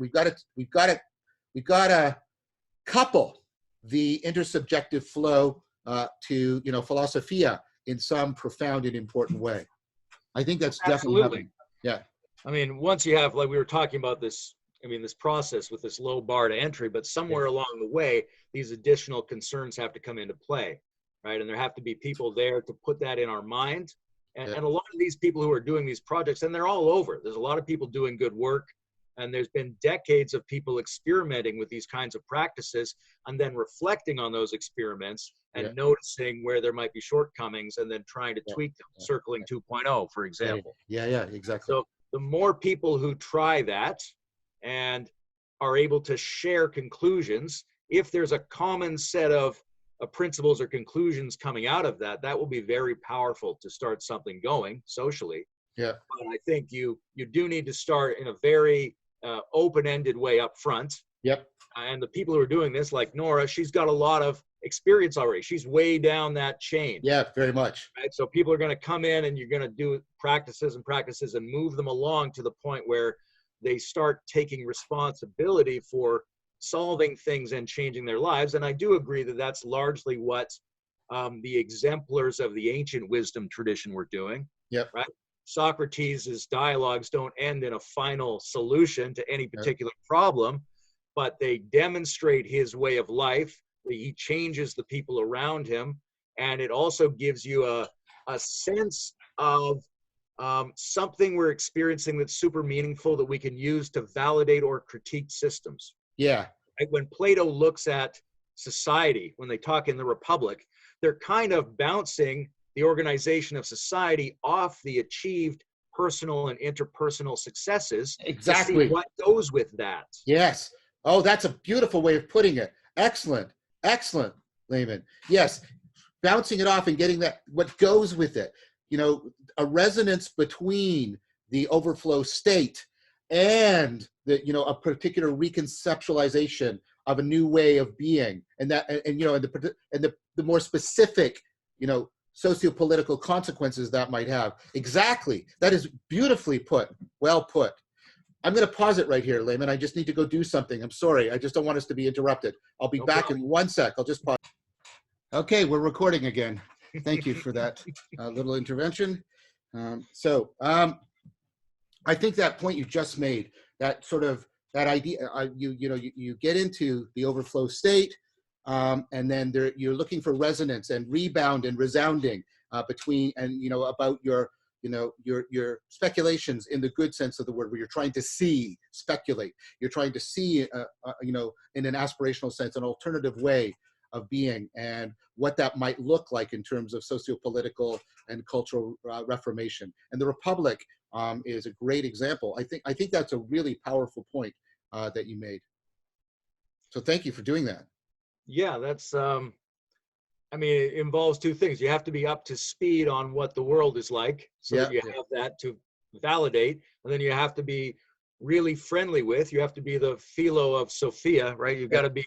couple the intersubjective flow to philosophia in some profound and important way. I think that's definitely happening. Yeah. I mean, once you have, like we were talking about this, this process with this low bar to entry, but somewhere along the way, these additional concerns have to come into play, right? And there have to be people there to put that in our mind. And a lot of these people who are doing these projects, and they're all over. There's a lot of people doing good work, and there's been decades of people experimenting with these kinds of practices and then reflecting on those experiments and noticing where there might be shortcomings and then trying to tweak them, circling 2.0, for example. Yeah, exactly. So the more people who try that and are able to share conclusions, if there's a common set of principles or conclusions coming out of that, that will be very powerful to start something going socially. Yeah. But I think you do need to start in a very open-ended way up front. Yep. And the people who are doing this, like Nora, she's got a lot of experience already. She's way down that chain. Yeah, very much. Right? So people are going to come in and you're going to do practices and move them along to the point where they start taking responsibility for solving things and changing their lives. And I do agree that that's largely what the exemplars of the ancient wisdom tradition were doing. Yep. Right? Socrates' dialogues don't end in a final solution to any particular problem, but they demonstrate his way of life. He changes the people around him, and it also gives you a sense of something we're experiencing that's super meaningful that we can use to validate or critique systems. Yeah. When Plato looks at society, when they talk in the Republic, they're kind of bouncing the organization of society off the achieved personal and interpersonal successes. Exactly. To see what goes with that. Yes. Oh, that's a beautiful way of putting it. Excellent, Layman. Yes, bouncing it off and getting that, what goes with it. A resonance between the overflow state and a particular reconceptualization of a new way of being, and the more specific, socio-political consequences that might have. Exactly. That is beautifully put. Well put. I'm going to pause it right here, Layman. I just need to go do something. I'm sorry. I just don't want us to be interrupted. I'll be back in 1 sec. I'll just pause. Okay, we're recording again. Thank you for that little intervention. I think that point you just made, that sort of, that idea, you get into the overflow state, and then you're looking for resonance and rebound and resounding between, and about your speculations in the good sense of the word, where you're trying to speculate. You're trying to see, in an aspirational sense, an alternative way of being, and what that might look like in terms of socio-political and cultural reformation. And the Republic is a great example. I think that's a really powerful point that you made. So thank you for doing that. Yeah, that's, it involves two things. You have to be up to speed on what the world is like, so that you have that to validate. And then you have to be really friendly with, you have to be the philo of Sophia, right? You've got to be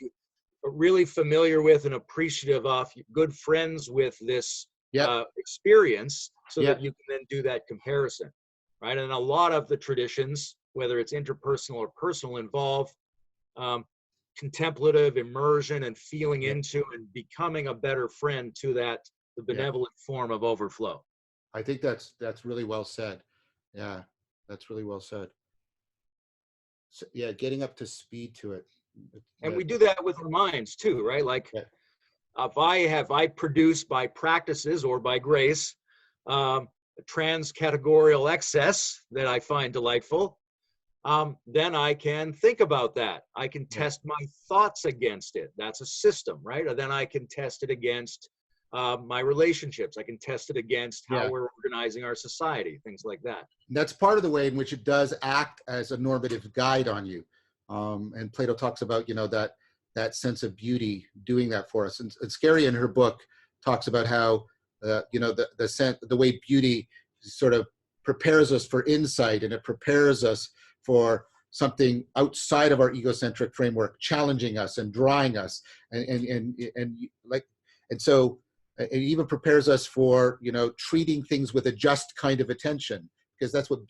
really familiar with and appreciative of, good friends with this experience, so that you can then do that comparison, right? And a lot of the traditions, whether it's interpersonal or personal, involve contemplative immersion and feeling into and becoming a better friend to the benevolent form of overflow. I think that's really well said. Yeah, that's really well said. So, getting up to speed to it. And we do that with our minds too, right? Like, if I produce by practices or by grace a transcategorial excess that I find delightful, then I can think about that. I can test my thoughts against it. That's a system, right? Or then I can test it against my relationships. I can test it against how we're organizing our society, things like that. That's part of the way in which it does act as a normative guide on you. And Plato talks about, that sense of beauty doing that for us. And Scary in her book talks about how, the way beauty sort of prepares us for insight, and it prepares us for something outside of our egocentric framework, challenging us and drawing us, and like, And so it even prepares us for, treating things with a just kind of attention, because that's what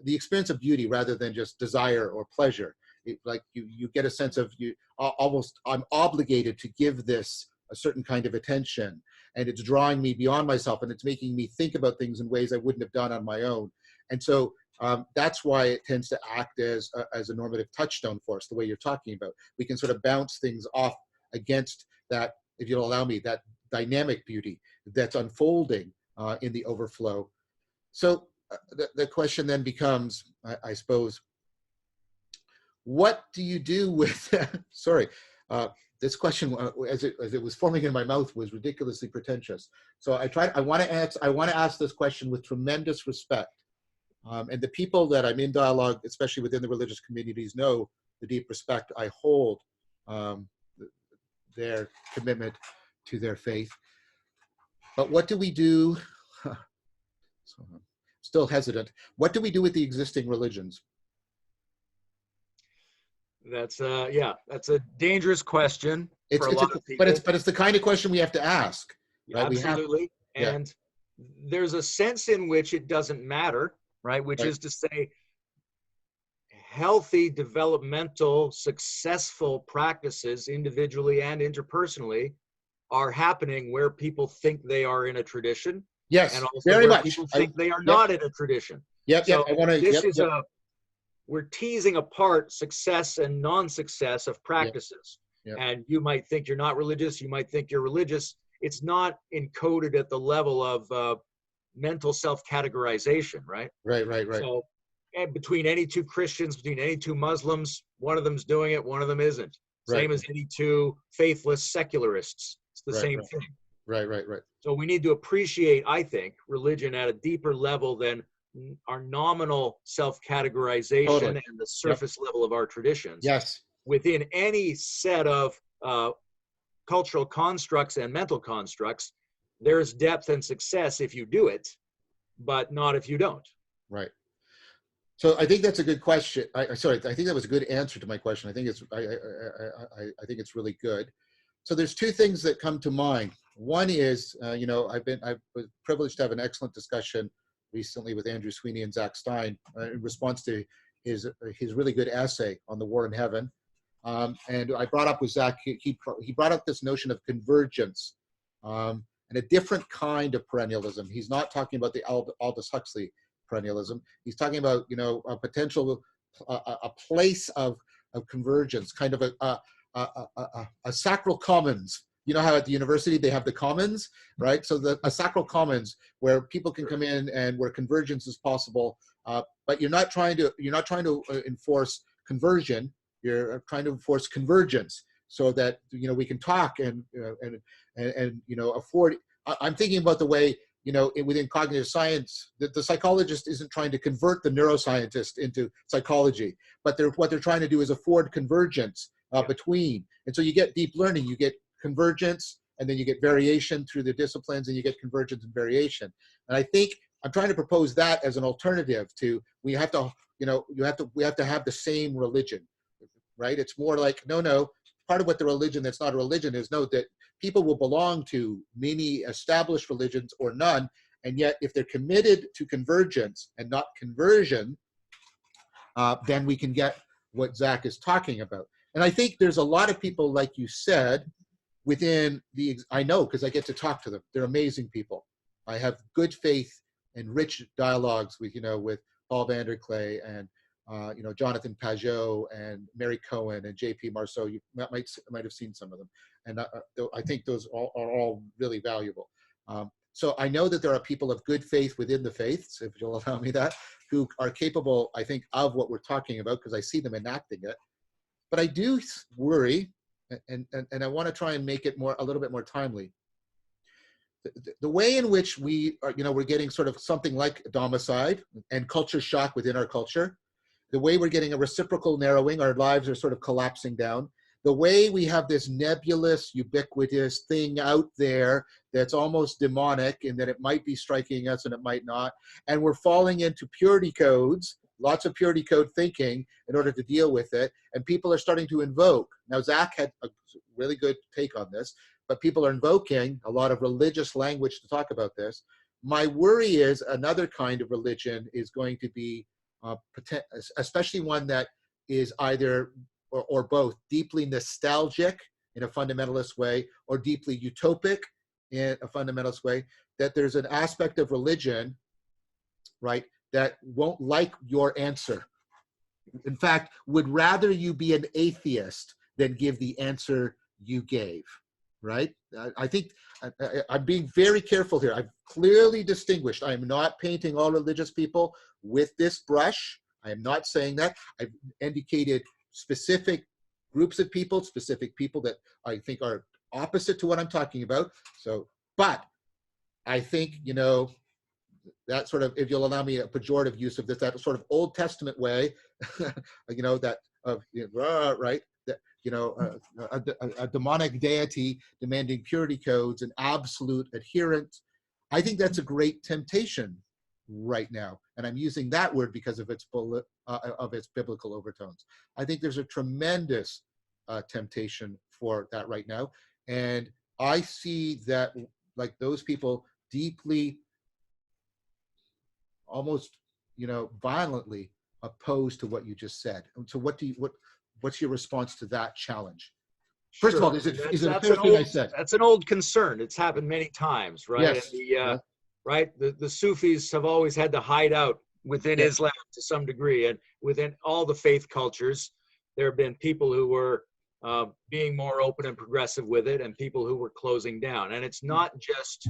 the experience of beauty, rather than just desire or pleasure. Like you get a sense of almost, I'm obligated to give this a certain kind of attention, and it's drawing me beyond myself, and it's making me think about things in ways I wouldn't have done on my own. And so that's why it tends to act as a normative touchstone for us, the way you're talking about. We can sort of bounce things off against that, if you'll allow me, that dynamic beauty that's unfolding in the overflow. So the question then becomes, I suppose, what do you do with, sorry, this question, as it was forming in my mouth, was ridiculously pretentious. So I want to ask this question with tremendous respect. And the people that I'm in dialogue, especially within the religious communities, know the deep respect I hold their commitment to their faith. But what do we do? So I'm still hesitant. What do we do with the existing religions? That's that's a dangerous question for a lot of people. But it's the kind of question we have to ask. Right? Absolutely. And there's a sense in which it doesn't matter, right? Which is to say, healthy, developmental, successful practices, individually and interpersonally, are happening where people think they are in a tradition. Yes, and also very where much. People think they are not in a tradition. So we're teasing apart success and non-success of practices. And you might think you're not religious. You might think you're religious. It's not encoded at the level of mental self-categorization, right? Right. So, and between any two Christians, between any two Muslims, one of them's doing it, one of them isn't. Same as any two faithless secularists. It's the same thing. Right. So we need to appreciate, I think, religion at a deeper level than our nominal self-categorization and the surface level of our traditions. Yes. Within any set of cultural constructs and mental constructs, there's depth and success if you do it, but not if you don't. Right. So I think that's a good question. I think that was a good answer to my question. I think it's really good. So there's two things that come to mind. One is, I was privileged to have an excellent discussion recently with Andrew Sweeney and Zach Stein in response to his really good essay on the war in heaven. And I brought up with Zach, he brought up this notion of convergence and a different kind of perennialism. He's not talking about the Aldous Huxley perennialism. He's talking about, a potential, a place of convergence, kind of a sacral commons. You know how at the university they have the commons, right? So a sacral commons where people can come in and where convergence is possible, but you're not trying to enforce conversion. You're trying to enforce convergence, so that we can talk and afford. I'm thinking about the way within cognitive science, the psychologist isn't trying to convert the neuroscientist into psychology, but what they're trying to do is afford convergence between. And so you get deep learning, you get convergence, and then you get variation through the disciplines, and you get convergence and variation. And I think I'm trying to propose that as an alternative to we have to have the same religion, right? It's more like no. Part of what the religion that's not a religion is that people will belong to many established religions or none, and yet if they're committed to convergence and not conversion, then we can get what Zach is talking about. And I think there's a lot of people, like you said, I know because I get to talk to them. They're amazing people. I have good faith and rich dialogues with Paul Vanderklay and Jonathan Pajot and Mary Cohen and J.P. Marceau. You might have seen some of them, and I think those are all really valuable. So I know that there are people of good faith within the faiths, if you'll allow me that, who are capable, I think, of what we're talking about because I see them enacting it. But I do worry, and I want to try and make it a little bit more timely. The way in which we are, we're getting sort of something like domicide and culture shock within our culture, the way we're getting a reciprocal narrowing, our lives are sort of collapsing down. The way we have this nebulous, ubiquitous thing out there that's almost demonic in that it might be striking us and it might not. And we're falling into purity codes, lots of purity code thinking in order to deal with it. And people are starting to invoke. Now, Zach had a really good take on this, but people are invoking a lot of religious language to talk about this. My worry is another kind of religion is going to be, especially one that is either or both deeply nostalgic in a fundamentalist way or deeply utopic in a fundamentalist way, that there's an aspect of religion, right, that won't like your answer. In fact, would rather you be an atheist than give the answer you gave, right? I think I'm being very careful here. I've clearly distinguished. I am not painting all religious people with this brush. I am not saying that. I've indicated specific groups of people, specific people that I think are opposite to what I'm talking about. So, but I think, you know, that sort of, if you'll allow me a pejorative use of this, that sort of Old Testament way, you know, that of, you know, right, that, you know, a demonic deity demanding purity codes and absolute adherence. I think that's a great temptation right now, and I'm using that word because of its biblical overtones. I think there's a tremendous temptation for that right now, and I see that, like, those people deeply, almost, you know, violently opposed to what you just said. And so what's your response to that challenge? First of all, is it a fair thing I said? That's an old concern. It's happened many times, right? Yes. And the Sufis have always had to hide out within Islam to some degree, and within all the faith cultures, there have been people who were being more open and progressive with it, and people who were closing down. And it's not just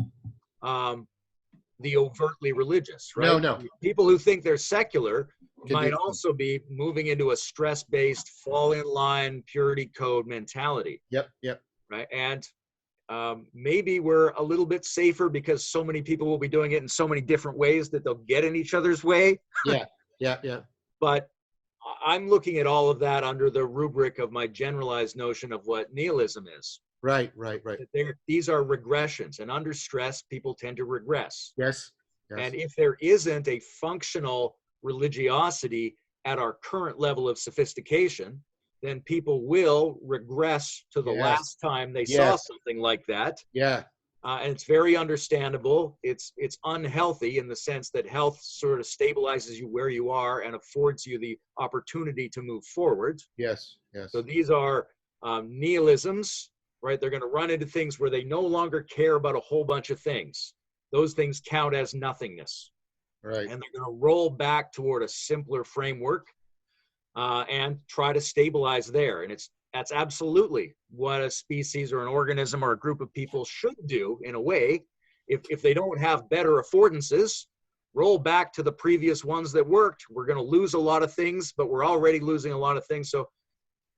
the overtly religious, right? No. People who think they're secular might also be moving into a stress-based, fall in line, purity code mentality. Yep. Right, and maybe we're a little bit safer because so many people will be doing it in so many different ways that they'll get in each other's way. Yeah. But I'm looking at all of that under the rubric of my generalized notion of what nihilism is. Right. These are regressions, and under stress, people tend to regress. Yes. And if there isn't a functional religiosity at our current level of sophistication, then people will regress to the last time they saw something like that. Yeah. And it's very understandable. It's unhealthy in the sense that health sort of stabilizes you where you are and affords you the opportunity to move forward. Yes. So these are nihilisms, right? They're going to run into things where they no longer care about a whole bunch of things. Those things count as nothingness. Right. And they're going to roll back toward a simpler framework and try to stabilize there. And that's absolutely what a species or an organism or a group of people should do in a way. If they don't have better affordances, roll back to the previous ones that worked. We're going to lose a lot of things, but we're already losing a lot of things. So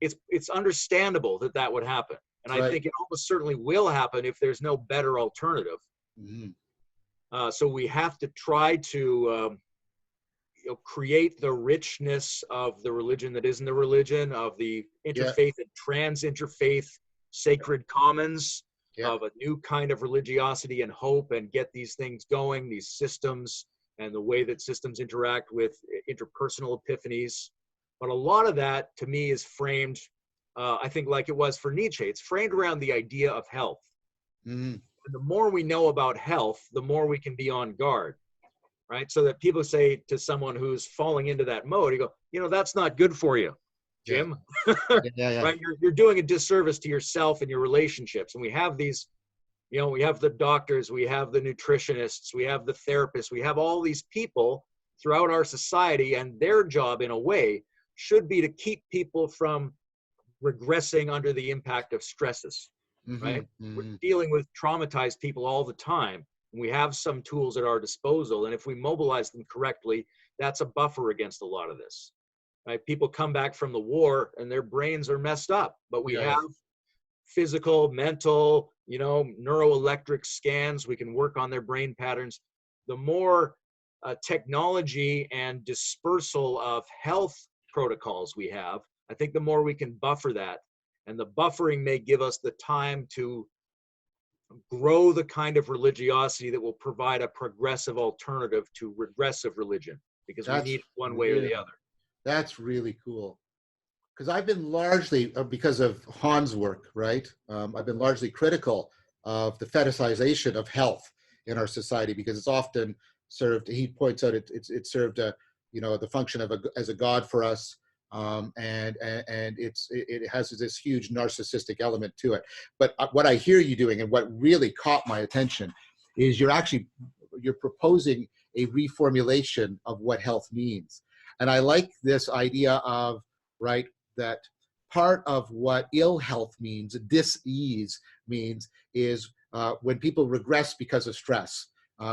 it's understandable that would happen. And I think it almost certainly will happen if there's no better alternative. Mm-hmm. So we have to try to create the richness of the religion that isn't the religion, of the interfaith and trans-interfaith sacred commons, of a new kind of religiosity and hope, and get these things going, these systems, and the way that systems interact with interpersonal epiphanies. But a lot of that, to me, is framed, I think, like it was for Nietzsche. It's framed around the idea of health. Mm-hmm. And the more we know about health, the more we can be on guard, right? So that people say to someone who's falling into that mode, you go, that's not good for you, Jim. Right? You're doing a disservice to yourself and your relationships. And we have these, we have the doctors, we have the nutritionists, we have the therapists, we have all these people throughout our society, and their job, in a way, should be to keep people from regressing under the impact of stresses. Right? Mm-hmm. We're dealing with traumatized people all the time. And we have some tools at our disposal. And if we mobilize them correctly, that's a buffer against a lot of this. Right? People come back from the war and their brains are messed up. But we have physical, mental, neuroelectric scans. We can work on their brain patterns. The more technology and dispersal of health protocols we have, I think the more we can buffer that. And the buffering may give us the time to grow the kind of religiosity that will provide a progressive alternative to regressive religion, because we need it one way or the other. That's really cool. because I've been largely, because of Han's work, right? I've been largely critical of the fetishization of health in our society, because it's often served, he points out, it served a, the function of as a god for us. And it has this huge narcissistic element to it. But what I hear you doing, and what really caught my attention, is you're proposing a reformulation of what health means. And I like this idea of, right, that part of what ill health means, dis-ease means, is when people regress because of stress,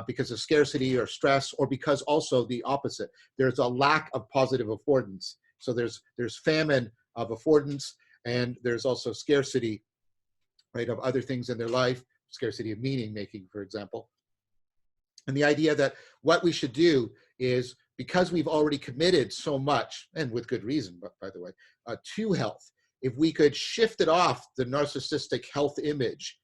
because of scarcity or stress, or because also the opposite. There's a lack of positive affordance. So there's famine of affordance, and there's also scarcity, right, of other things in their life, scarcity of meaning making, for example. And the idea that what we should do is, because we've already committed so much, and with good reason, by the way, to health, if we could shift it off the narcissistic health image,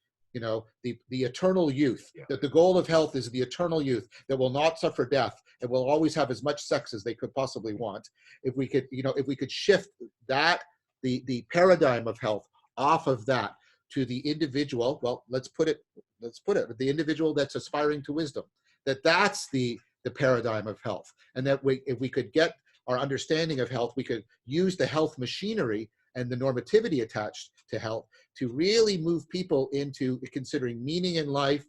the eternal youth, that the goal of health is the eternal youth that will not suffer death and will always have as much sex as they could possibly want. If we could shift that, the paradigm of health off of that to the individual, well, let's put it, the individual that's aspiring to wisdom, that's the paradigm of health. And that if we could get our understanding of health, we could use the health machinery and the normativity attached to health to really move people into considering meaning in life,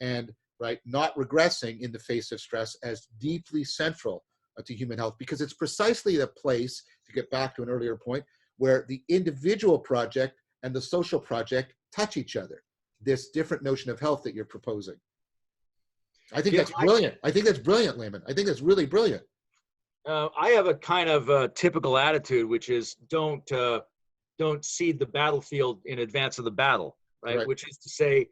and, right, not regressing in the face of stress as deeply central to human health, because it's precisely the place, to get back to an earlier point, where the individual project and the social project touch each other. This different notion of health that you're proposing. I think that's brilliant. I think that's brilliant, Layman. I think that's really brilliant. I have a kind of typical attitude, which is don't cede the battlefield in advance of the battle, right? Which is to say,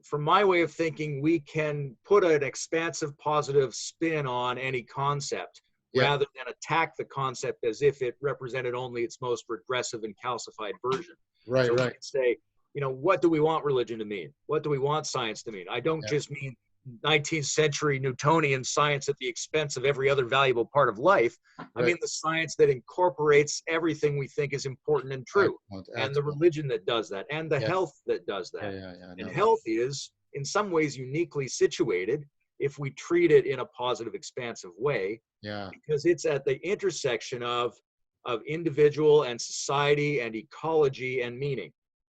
from my way of thinking, we can put an expansive, positive spin on any concept rather than attack the concept as if it represented only its most regressive and calcified version. Right, so right. We can say, what do we want religion to mean? What do we want science to mean? I don't just mean 19th century Newtonian science at the expense of every other valuable part of life. I mean the science that incorporates everything we think is important and true, and the religion that does that, and the health that does that. And health is, in some ways, uniquely situated if we treat it in a positive, expansive way, because it's at the intersection of individual and society and ecology and meaning,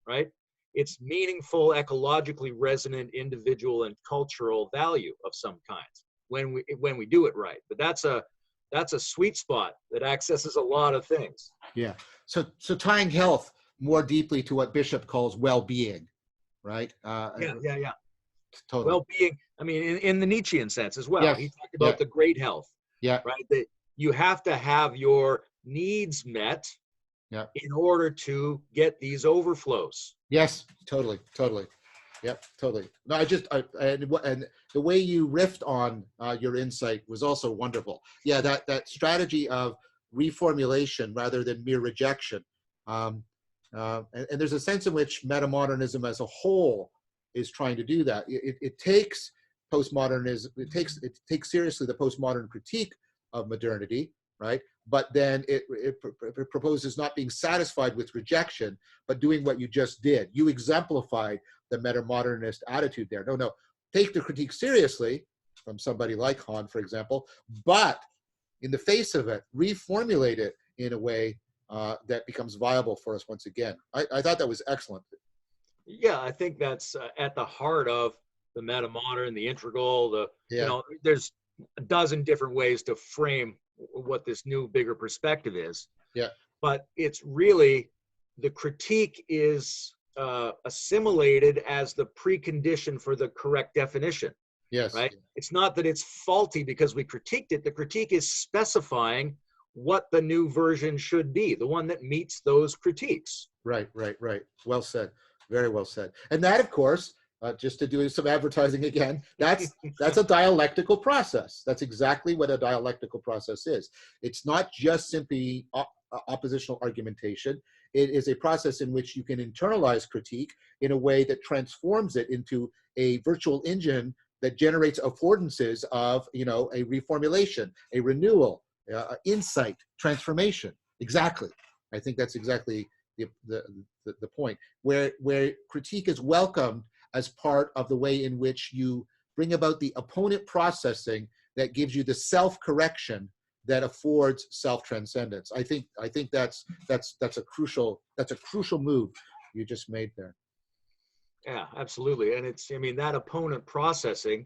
right? It's meaningful, ecologically resonant, individual and cultural value of some kind when we do it right. But that's a sweet spot that accesses a lot of things. Yeah. So tying health more deeply to what Bishop calls well-being, right? Yeah. Totally. Well-being. I mean, in the Nietzschean sense as well. He talked about the great health. Yeah. Right. That you have to have your needs met in order to get these overflows. Yes, totally. Yep, totally. No, and the way you riffed on your insight was also wonderful. Yeah, that strategy of reformulation rather than mere rejection. And there's a sense in which metamodernism as a whole is trying to do that. It takes postmodernism, it takes seriously the postmodern critique of modernity, right? But then it proposes not being satisfied with rejection, but doing what you just did. You exemplified the metamodernist attitude there. No, take the critique seriously from somebody like Han, for example, but in the face of it, reformulate it in a way that becomes viable for us once again. I thought that was excellent. Yeah, I think that's at the heart of the metamodern, the integral, there's a dozen different ways to frame what this new, bigger perspective is. Yeah. But it's really, the critique is assimilated as the precondition for the correct definition. Yes. Right? It's not that it's faulty because we critiqued it. The critique is specifying what the new version should be, the one that meets those critiques. Right. Well said. Very well said. And that, of course, just to do some advertising again, that's a dialectical process. That's exactly what a dialectical process is. It's not just simply oppositional argumentation. It is a process in which you can internalize critique in a way that transforms it into a virtual engine that generates affordances of, a reformulation, a renewal, insight, transformation. Exactly. I think that's exactly the point, where critique is welcomed as part of the way in which you bring about the opponent processing that gives you the self-correction that affords self-transcendence. I think that's a crucial move you just made there. Yeah, absolutely. And it's, I mean, that opponent processing,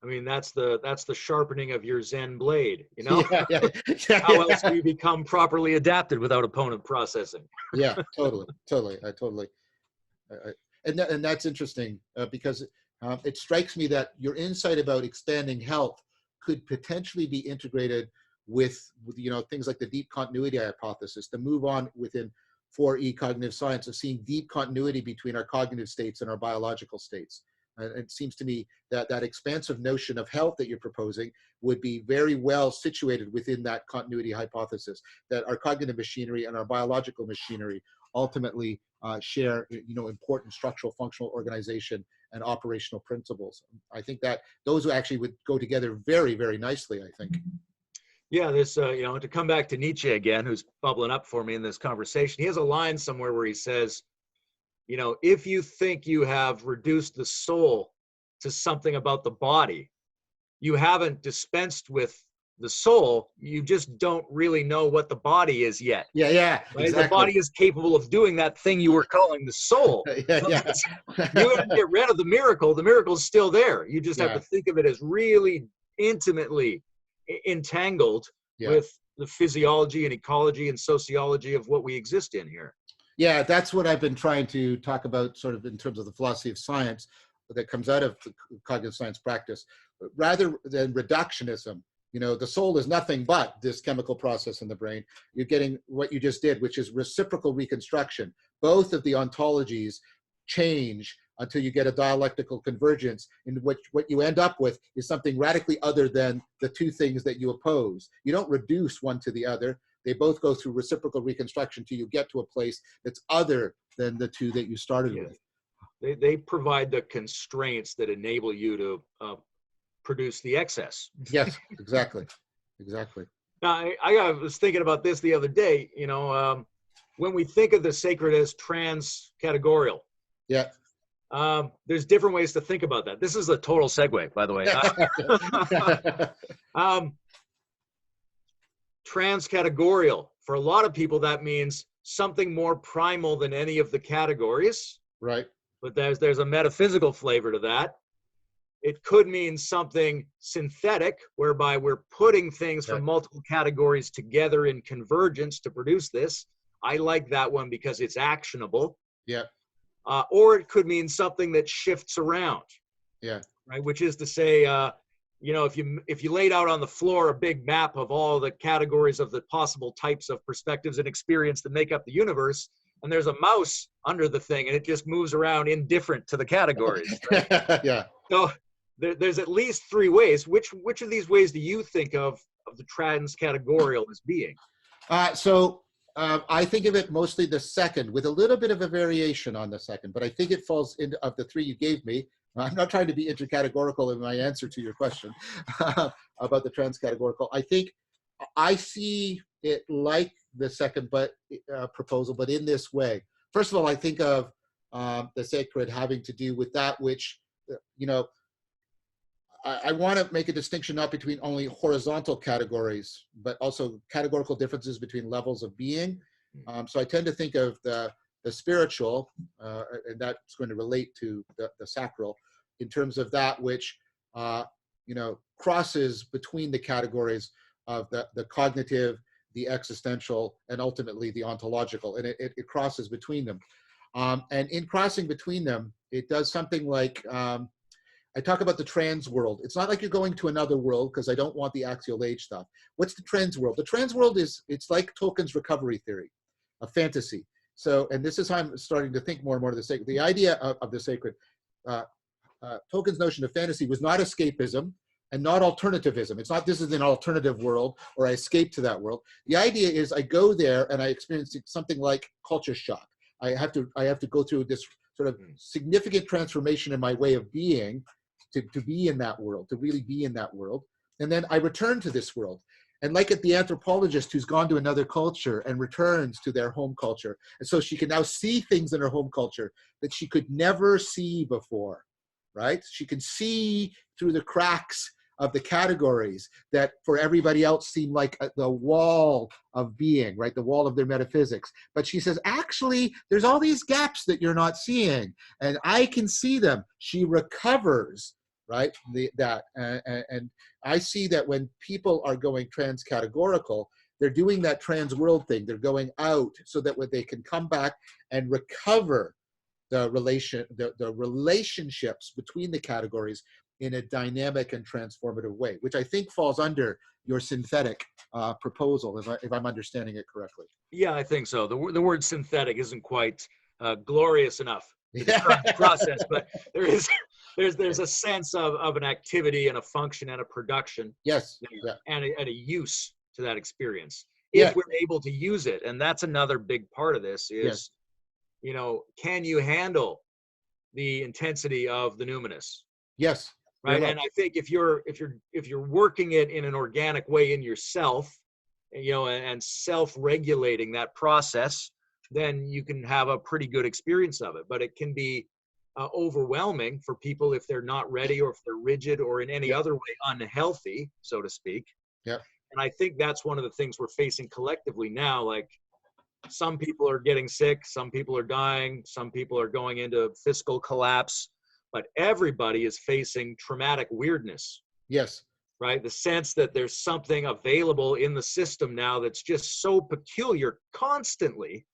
I mean, that's the sharpening of your Zen blade, you know? How else do you become properly adapted without opponent processing? Yeah, totally. And that's interesting because it strikes me that your insight about expanding health could potentially be integrated with things like the deep continuity hypothesis, the move on within 4E cognitive science of seeing deep continuity between our cognitive states and our biological states. It seems to me that that expansive notion of health that you're proposing would be very well situated within that continuity hypothesis, that our cognitive machinery and our biological machinery ultimately share important structural functional organization and operational principles. I think that those actually would go together very, very nicely, I think. Yeah, this, to come back to Nietzsche again, who's bubbling up for me in this conversation, he has a line somewhere where he says, if you think you have reduced the soul to something about the body, you haven't dispensed with the soul, you just don't really know what the body is yet. Yeah, right? exactly. The body is capable of doing that thing you were calling the soul. Yeah. You haven't get rid of the miracle's still there. You just have to think of it as really intimately entangled with the physiology and ecology and sociology of what we exist in here. Yeah, that's what I've been trying to talk about sort of in terms of the philosophy of science that comes out of the cognitive science practice. Rather than reductionism, the soul is nothing but this chemical process in the brain. You're getting what you just did, which is reciprocal reconstruction. Both of the ontologies change until you get a dialectical convergence, in which what you end up with is something radically other than the two things that you oppose. You don't reduce one to the other. They both go through reciprocal reconstruction till you get to a place that's other than the two that you started with. They provide the constraints that enable you to produce the excess. Yes, exactly. Now, I was thinking about this the other day, when we think of the sacred as trans-categorial, there's different ways to think about that. This is a total segue, by the way. Trans-categorial, for a lot of people, that means something more primal than any of the categories. Right. But there's a metaphysical flavor to that. It could mean something synthetic, whereby we're putting things from multiple categories together in convergence to produce this. I like that one because it's actionable. Yeah. Or it could mean something that shifts around. Yeah. Right. Which is to say, if you laid out on the floor a big map of all the categories of the possible types of perspectives and experience that make up the universe, and there's a mouse under the thing, and it just moves around indifferent to the categories. Right? Yeah. So there's at least three ways. Which of these ways do you think of the trans-categorial as being? I think of it mostly the second, with a little bit of a variation on the second, but I think it falls into of the three you gave me. I'm not trying to be intercategorical in my answer to your question about the transcategorical. I think I see it like the second proposal, but in this way. First of all, I think of the sacred having to do with that which, I want to make a distinction not between only horizontal categories, but also categorical differences between levels of being. So I tend to think of the spiritual, and that's going to relate to the sacral, in terms of that which, crosses between the categories of the cognitive, the existential, and ultimately the ontological, and it crosses between them. And in crossing between them, it does something like, I talk about the trans world. It's not like you're going to another world, because I don't want the axial age stuff. What's the trans world? The trans world it's like Tolkien's recovery theory, a fantasy. So, and this is how I'm starting to think more and more of the sacred. The idea of the sacred, Tolkien's notion of fantasy was not escapism and not alternativism. It's not this is an alternative world or I escape to that world. The idea is I go there and I experience something like culture shock. I have to go through this sort of significant transformation in my way of being to be in that world, to really be in that world. And then I return to this world. And like at the anthropologist who's gone to another culture and returns to their home culture. And so she can now see things in her home culture that she could never see before, right? She can see through the cracks of the categories that for everybody else seem like the wall of being, right? The wall of their metaphysics. But she says, actually, there's all these gaps that you're not seeing, and I can see them. She recovers, right? And I see that when people are going trans-categorical, they're doing that trans-world thing. They're going out so that when they can come back and recover the relationships between the categories in a dynamic and transformative way, which I think falls under your synthetic proposal, if I'm understanding it correctly. Yeah, I think so. The word synthetic isn't quite glorious enough to describe the process, but there's a sense of an activity and a function and a production, yes, and a use to that experience yeah. if we're able to use it. And that's another big part of this is, yes. you know, can you handle the intensity of the numinous? Yes. Right. And I think if you're working it in an organic way in yourself, you know, and self-regulating that process, then you can have a pretty good experience of it. But it can be overwhelming for people if they're not ready, or if they're rigid, or in any other way unhealthy, so to speak. Yeah. And I think that's one of the things we're facing collectively now. Like, some people are getting sick, some people are dying, some people are going into fiscal collapse, but everybody is facing traumatic weirdness. Yes. Right? The sense that there's something available in the system now that's just so peculiar constantly,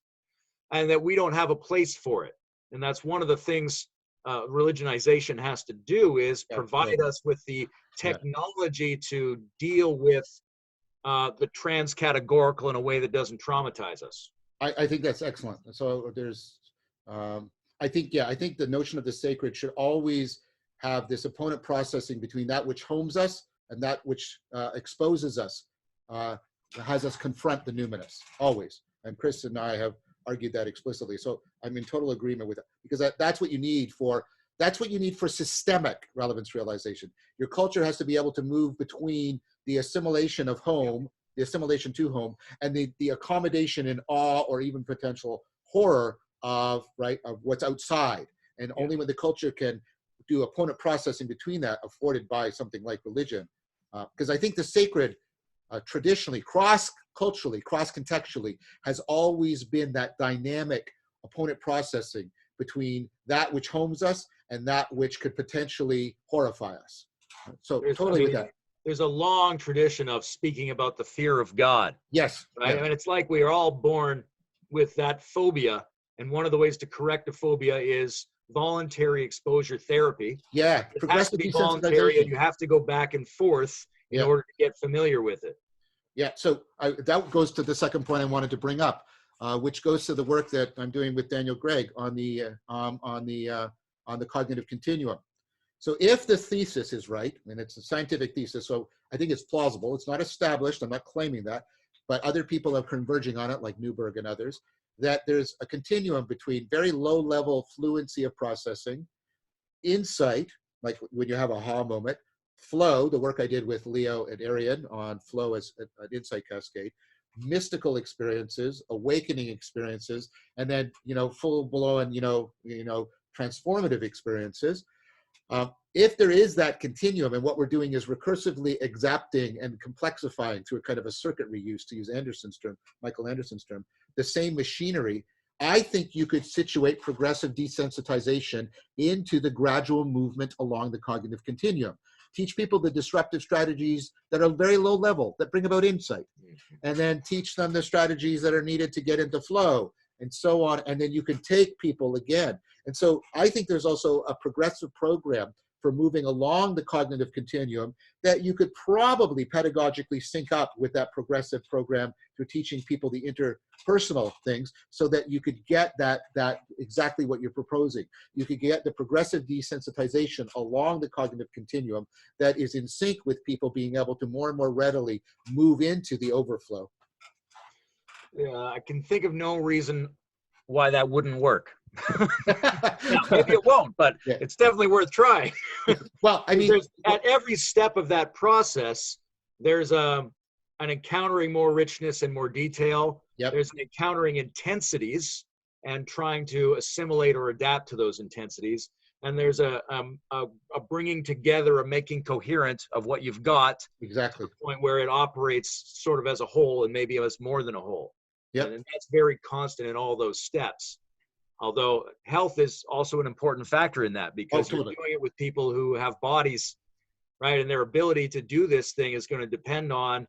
and that we don't have a place for it. And that's one of the things religionization has to do, is provide us with the technology to deal with the trans-categorical in a way that doesn't traumatize us. I think that's excellent. So there's, I think the notion of the sacred should always have this opponent processing between that which homes us and that which exposes us, has us confront the numinous, always. And Chris and I have argued that explicitly. So I'm in total agreement with it, because that's what you need for systemic relevance realization. Your culture has to be able to move between the assimilation of home, the assimilation to home, and the accommodation in awe or even potential horror of what's outside. And only when the culture can do opponent processing between that, afforded by something like religion, because I think the sacred traditionally, cross-culturally, cross-contextually, has always been that dynamic opponent processing between that which homes us and that which could potentially horrify us. So totally with that. There's a long tradition of speaking about the fear of God. Yes. Right? Yeah. I mean, it's like we are all born with that phobia. And one of the ways to correct a phobia is voluntary exposure therapy. Yeah. It has to be voluntary, and you have to go back and forth in order to get familiar with it. Yeah. So that goes to the second point I wanted to bring up, which goes to the work that I'm doing with Daniel Gregg on the cognitive continuum. So if the thesis is right, and it's a scientific thesis, so I think it's plausible. It's not established. I'm not claiming that, but other people are converging on it, like Newberg and others, that there's a continuum between very low-level fluency of processing, insight, like when you have a aha moment, flow, the work I did with Leo and Arian on flow as an insight cascade, mystical experiences, awakening experiences, and then full-blown transformative experiences. If there is that continuum, and what we're doing is recursively exapting and complexifying through a kind of a circuit reuse, to use Michael Anderson's term, the same machinery, I think you could situate progressive desensitization into the gradual movement along the cognitive continuum. Teach people the disruptive strategies that are very low level, that bring about insight, and then teach them the strategies that are needed to get into flow, and so on. And then you can take people again. And so I think there's also a progressive program for moving along the cognitive continuum that you could probably pedagogically sync up with that progressive program through teaching people the interpersonal things, so that you could get that exactly what you're proposing. You could get the progressive desensitization along the cognitive continuum that is in sync with people being able to more and more readily move into the overflow. I can think of no reason why that wouldn't work. Now, maybe it won't, but it's definitely worth trying. Well, I mean, at every step of that process, there's a an encountering more richness and more detail. Yep. There's an encountering intensities and trying to assimilate or adapt to those intensities. And there's a bringing together, a making coherent of what you've got, Exactly. to the point where it operates sort of as a whole and maybe as more than a whole. Yep. And that's very constant in all those steps. Although health is also an important factor in that, because you're doing it with people who have bodies, right? And their ability to do this thing is going to depend on,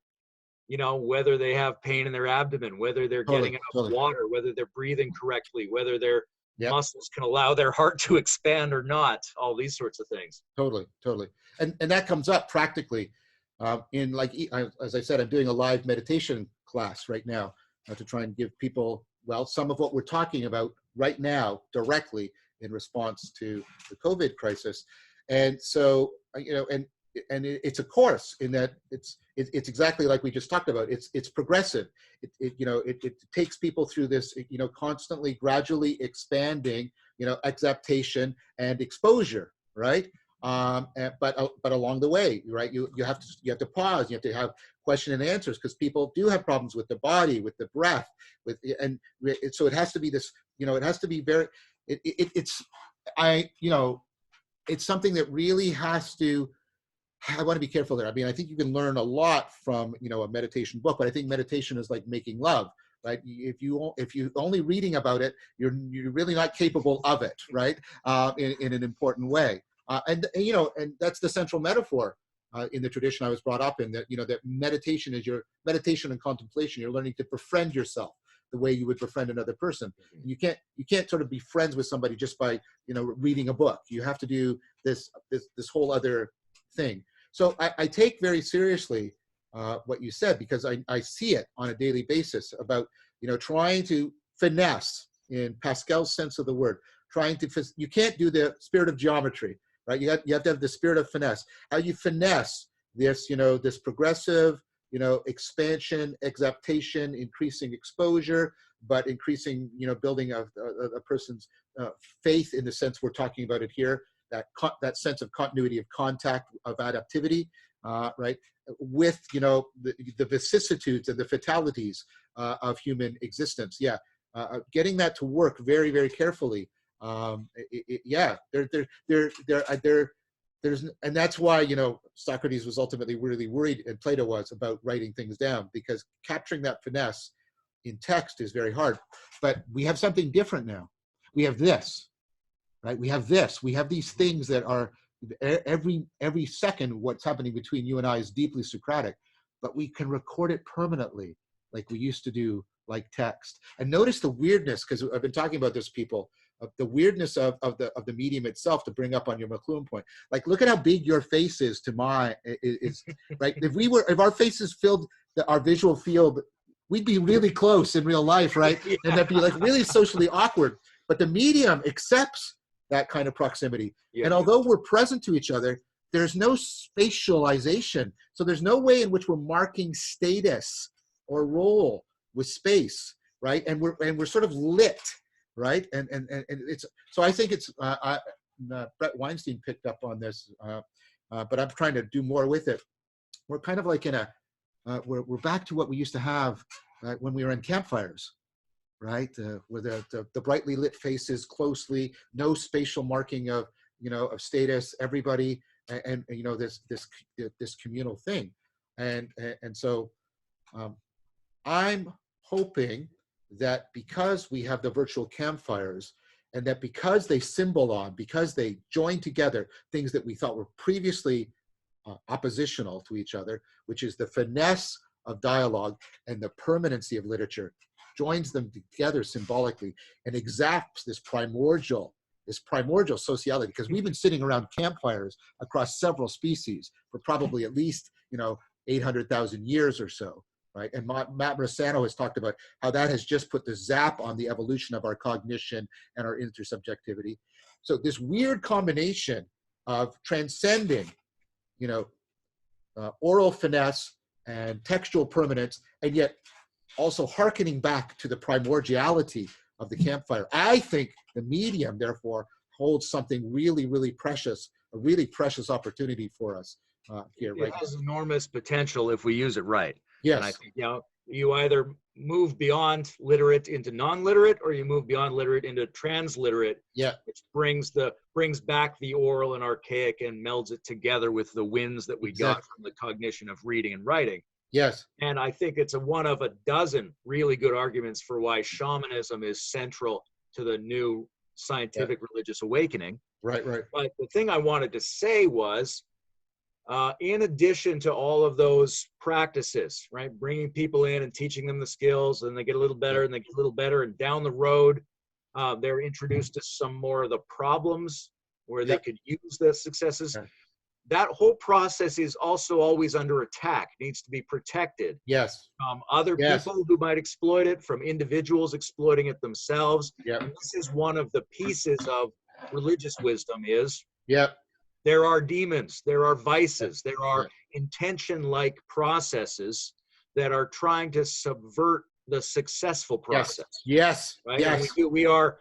you know, whether they have pain in their abdomen, whether they're getting enough water, whether they're breathing correctly, whether their muscles can allow their heart to expand or not, all these sorts of things. Totally. And that comes up practically in, like, as I said, I'm doing a live meditation class right now to try and give people, well, some of what we're talking about right now directly in response to the COVID crisis. And so, you know, and it's a course in that it's exactly like we just talked about. It's progressive. It takes people through this, you know, constantly, gradually expanding, you know, acceptation and exposure, right? But along the way, right, you have to pause. You have to have question and answers, because people do have problems with the body, with the breath, so it has to be this, you know, it has to be very. It's something that really has to. I want to be careful there. I mean, I think you can learn a lot from, you know, a meditation book, but I think meditation is like making love, right? If you only reading about it, you're really not capable of it, right? In an important way, and that's the central metaphor in the tradition I was brought up in. That, you know, that meditation is your meditation and contemplation. You're learning to befriend yourself the way you would befriend another person. And you can't sort of be friends with somebody just by, you know, reading a book. You have to do this whole other thing. So I take very seriously what you said, because I see it on a daily basis about, you know, trying to finesse, in Pascal's sense of the word, you can't do the spirit of geometry, right? You have to have the spirit of finesse. How you finesse this, you know, this progressive, you know, expansion, exaptation, increasing exposure, but increasing, you know, building a person's faith in the sense we're talking about it here. That sense of continuity of contact, of adaptivity, right, with, you know, the vicissitudes and the fatalities of human existence. Yeah, getting that to work very, very carefully. There's, and that's why, you know, Socrates was ultimately really worried, and Plato was, about writing things down, because capturing that finesse in text is very hard. But we have something different now. We have this. Right? We have these things that are every second. What's happening between you and I is deeply Socratic, but we can record it permanently, like we used to do, like text. And notice the weirdness, because I've been talking about this, people, of the weirdness of the medium itself, to bring up on your McLuhan point. Like, look at how big your face is to mine. Is right? If our faces filled our visual field, we'd be really close in real life, right? Yeah. And that'd be like really socially awkward. But the medium accepts that kind of proximity. Yeah. And although we're present to each other, there's no spatialization. So there's no way in which we're marking status or role with space, right? And we're sort of lit, right? And it's, so I think it's, Brett Weinstein picked up on this, but I'm trying to do more with it. We're kind of like in we're back to what we used to have when we were in campfires. Right, where the brightly lit faces, closely, no spatial marking of, you know, of status, everybody, and you know, this communal thing, and so I'm hoping that because we have the virtual campfires, and that because because they join together things that we thought were previously oppositional to each other, which is the finesse of dialogue and the permanency of literature, joins them together symbolically and exacts this primordial sociality, because we've been sitting around campfires across several species for probably at least, you know, 800,000 years or so, right? And Matt Bressano has talked about how that has just put the zap on the evolution of our cognition and our intersubjectivity. So this weird combination of transcending, you know, oral finesse and textual permanence, and yet also hearkening back to the primordiality of the campfire. I think the medium, therefore, holds something really, really precious, a really precious opportunity for us here. Right? It has enormous potential if we use it right. And I Yes. think, you either move beyond literate into non-literate, or you move beyond literate into transliterate, Yeah. which brings back the oral and archaic and melds it together with the winds that we got Exactly. from the cognition of reading and writing. Yes. And I think it's one of a dozen really good arguments for why shamanism is central to the new Yeah. scientific religious awakening. Right. Right. But the thing I wanted to say was, in addition to all of those practices, right, bringing people in and teaching them the skills, and they get a little better Yeah. and they get a little better, and down the road, they're introduced to some more of the problems where they Yeah. could use the successes. Yeah. That whole process is also always under attack, needs to be protected. Yes. Other Yes. people who might exploit it, from individuals exploiting it themselves. Yeah. And this is one of the pieces of religious wisdom is, Yeah. there are demons, there are vices, there Yeah. are intention-like processes that are trying to subvert the successful Yes. process. Yes. Right? Yes. And we are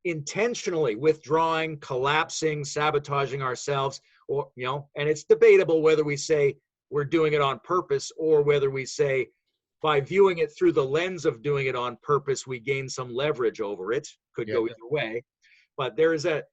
intentionally withdrawing, collapsing, sabotaging ourselves, or and it's debatable whether we say we're doing it on purpose, or whether we say by viewing it through the lens of doing it on purpose, we gain some leverage over it. Could Yeah. go either way. But there is a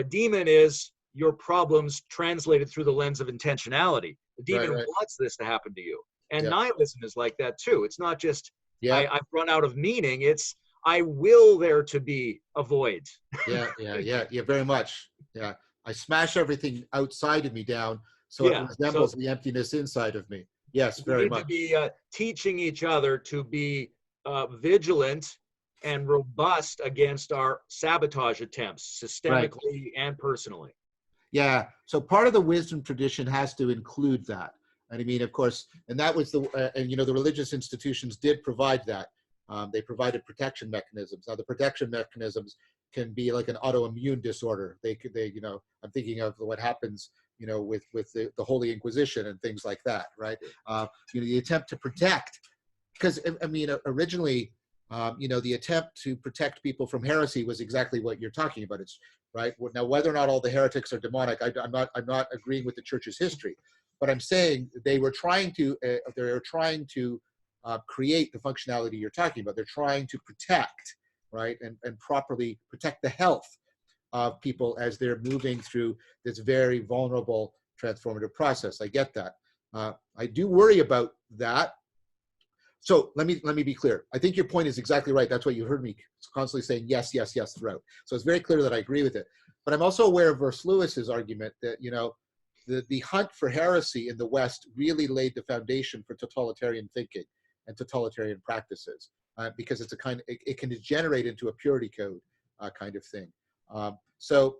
demon is your problems translated through the lens of intentionality. The demon Right. wants this to happen to you. And Yeah. nihilism is like that too. It's not just, Yeah. I've run out of meaning. It's, I will there to be a void. Yeah. Yeah. Yeah. Yeah. Very much. Yeah. I smash everything outside of me down so it Yeah. resembles So the emptiness inside of me. Yes. we Very need to much. be teaching each other to be vigilant and robust against our sabotage attempts, Right. systemically and personally. Yeah. So part of the wisdom tradition has to include that. And I mean, of course, and that was and the religious institutions did provide that. They provided protection mechanisms. Now, the protection mechanisms can be like an autoimmune disorder. I'm thinking of what happens, with the Holy Inquisition and things like that, right? The attempt to protect, because I mean, originally, the attempt to protect people from heresy was exactly what you're talking about. It's right now, whether or not all the heretics are demonic, I'm not agreeing with the church's history, but I'm saying they were trying to create the functionality you're talking about. They're trying to protect, right, and properly protect the health of people as they're moving through this very vulnerable transformative process. I get that. I do worry about that. So let me be clear. I think your point is exactly right. That's what you heard me constantly saying, yes, yes, yes, throughout. So it's very clear that I agree with it. But I'm also aware of Verse Lewis's argument that, the hunt for heresy in the West really laid the foundation for totalitarian thinking and totalitarian practices, because it can degenerate into a purity code kind of thing. So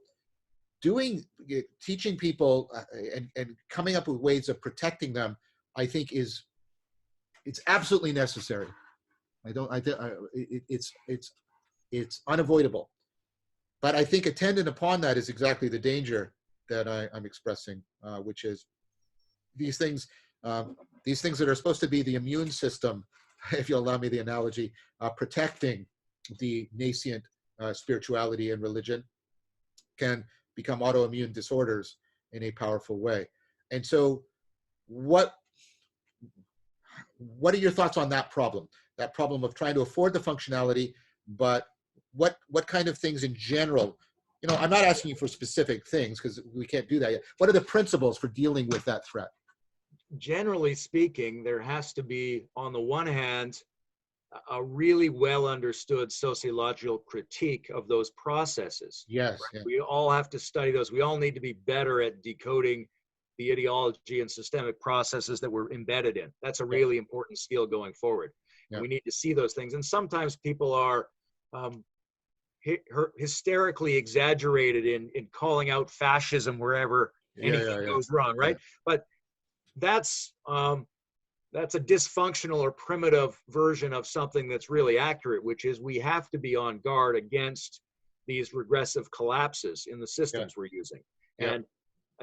teaching people and coming up with ways of protecting them, I think it's absolutely necessary. It's unavoidable. But I think attendant upon that is exactly the danger that I'm expressing, which is these things that are supposed to be the immune system, if you'll allow me the analogy, protecting the nascent spirituality and religion, can become autoimmune disorders in a powerful way. And so what are your thoughts on that problem of trying to afford the functionality, but what kind of things in general? I'm not asking you for specific things because we can't do that yet. What are the principles for dealing with that threat? Generally speaking, there has to be, on the one hand, a really well understood sociological critique of those processes. Yes. Right? Yeah. We all have to study those. We all need to be better at decoding the ideology and systemic processes that we're embedded in. That's a really important skill going forward. Yeah. We need to see those things. And sometimes people are hysterically exaggerated in calling out fascism wherever anything goes wrong, right? Yeah. But that's a dysfunctional or primitive version of something that's really accurate, which is we have to be on guard against these regressive collapses in the systems we're using. Yeah. And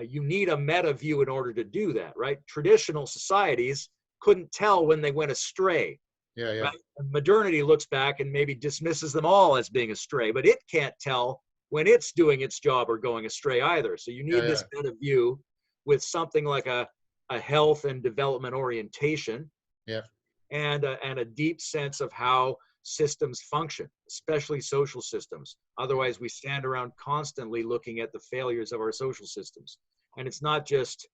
you need a meta view in order to do that, right? Traditional societies couldn't tell when they went astray. Yeah, yeah. Right? And modernity looks back and maybe dismisses them all as being astray, but it can't tell when it's doing its job or going astray either. So you need this meta view with something like a a health and development orientation, Yeah. and a deep sense of how systems function, especially social systems. Otherwise, we stand around constantly looking at the failures of our social systems. And it's not just,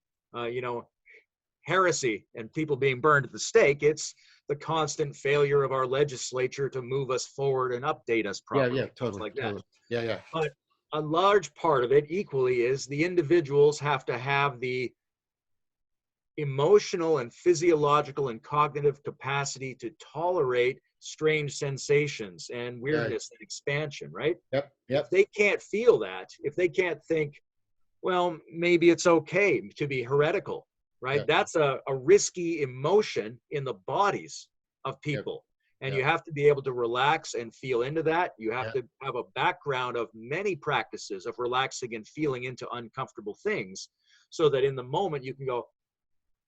heresy and people being burned at the stake. It's the constant failure of our legislature to move us forward and update us properly. Yeah, totally, like that. totally. Yeah. But a large part of it equally is the individuals have to have the emotional and physiological and cognitive capacity to tolerate strange sensations and weirdness and expansion, right? Yep. If they can't feel that, if they can't think, well, maybe it's okay to be heretical, right? Yeah. That's a risky emotion in the bodies of people. And you have to be able to relax and feel into that. You have to have a background of many practices of relaxing and feeling into uncomfortable things, so that in the moment you can go,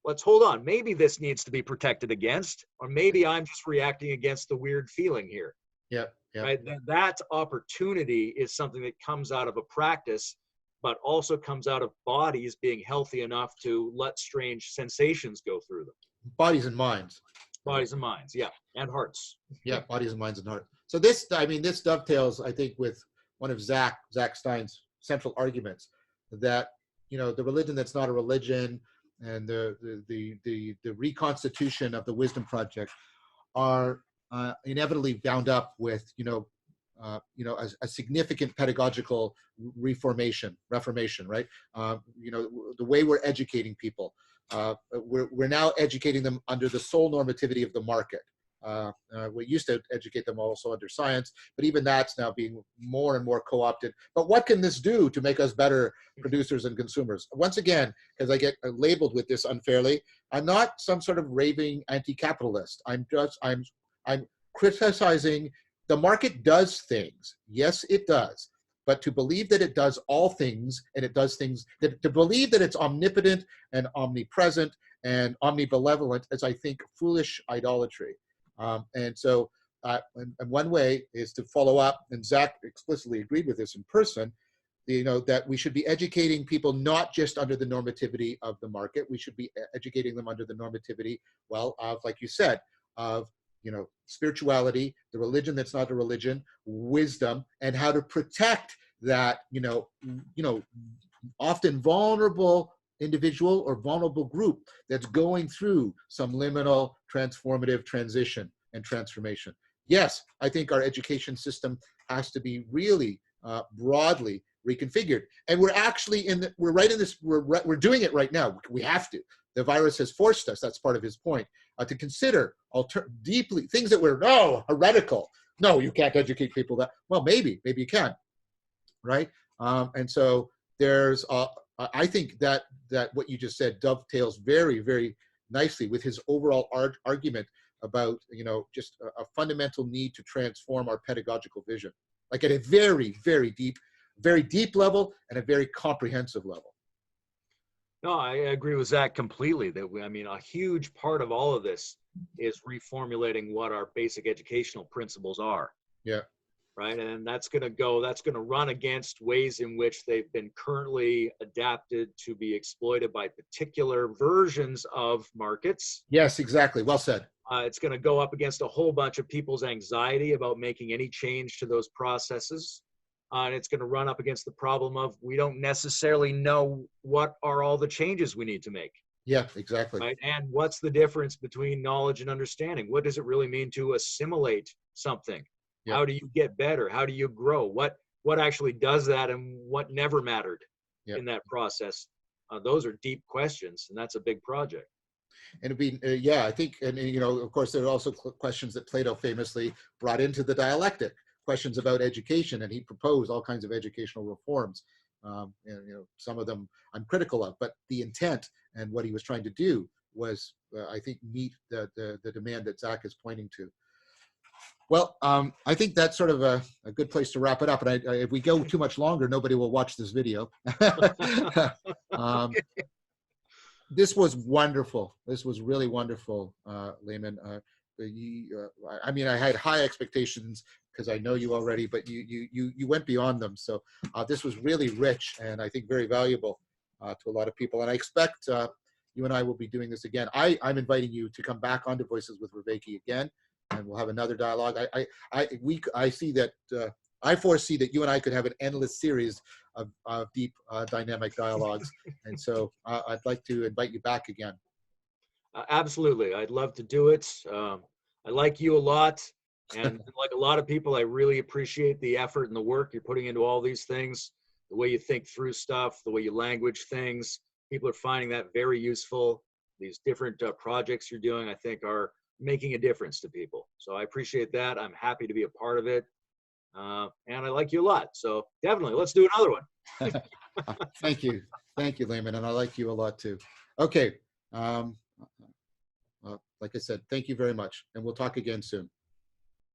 let's hold on, maybe this needs to be protected against, or maybe I'm just reacting against the weird feeling here. Yeah. Right? That opportunity is something that comes out of a practice, but also comes out of bodies being healthy enough to let strange sensations go through them. Bodies and minds. Bodies and minds, yeah, and hearts. Yeah, bodies and minds and heart. So this dovetails, I think, with one of Zach Stein's central arguments, that the religion that's not a religion and the reconstitution of the wisdom project are inevitably bound up with a significant pedagogical reformation, right? The way we're educating people, we're now educating them under the sole normativity of the market. We used to educate them also under science, but even that's now being more and more co-opted. But what can this do to make us better producers and consumers? Once again, because I get labeled with this unfairly, I'm not some sort of raving anti-capitalist. I'm criticizing the market does things. Yes, it does. But to believe that it does all things, and it does things, to believe that it's omnipotent and omnipresent and omnibenevolent is, I think, foolish idolatry. And one way is to follow up, and Zach explicitly agreed with this in person, that we should be educating people not just under the normativity of the market. We should be educating them under the normativity, of, like you said, of spirituality, the religion that's not a religion, wisdom, and how to protect that often vulnerable individual or vulnerable group that's going through some liminal transformative transition and transformation. Yes, I think our education system has to be really broadly reconfigured, and we're actually we're doing it right now. We have to. The virus has forced us, that's part of his point, to consider deeply things that were heretical. No, you can't educate people that. Well, maybe you can, right? And so there's I think that what you just said dovetails very, very nicely with his overall argument about just a fundamental need to transform our pedagogical vision, like at a very, very deep level and a very comprehensive level. No, I agree with Zach completely. A huge part of all of this is reformulating what our basic educational principles are. Yeah. Right. And that's going to run against ways in which they've been currently adapted to be exploited by particular versions of markets. Yes, exactly. Well said. It's going to go up against a whole bunch of people's anxiety about making any change to those processes. And it's going to run up against the problem of we don't necessarily know what are all the changes we need to make. Yeah, exactly. Right? And what's the difference between knowledge and understanding? What does it really mean to assimilate something? Yep. How do you get better? How do you grow? What actually does that, and what never mattered in that process? Those are deep questions, and that's a big project. And it'd be, I think, and of course, there are also questions that Plato famously brought into the dialectic. Questions about education, and he proposed all kinds of educational reforms. Some of them I'm critical of, but the intent and what he was trying to do was, I think, meet the demand that Zach is pointing to. Well, I think that's sort of a good place to wrap it up. And if we go too much longer, nobody will watch this video. This was wonderful. This was really wonderful, Layman. I had high expectations because I know you already, but you went beyond them. So this was really rich and I think very valuable to a lot of people. And I expect you and I will be doing this again. I'm inviting you to come back onto Voices with Vervaeke again, and we'll have another dialogue. I see that, I foresee that you and I could have an endless series of deep dynamic dialogues. And so I'd like to invite you back again. Absolutely. I'd love to do it. I like you a lot. And like a lot of people, I really appreciate the effort and the work you're putting into all these things, the way you think through stuff, the way you language things. People are finding that very useful. These different projects you're doing, I think, are making a difference to people. So I appreciate that. I'm happy to be a part of it. And I like you a lot. So definitely, let's do another one. Thank you. Thank you, Layman. And I like you a lot too. Okay. Like I said, thank you very much. And we'll talk again soon.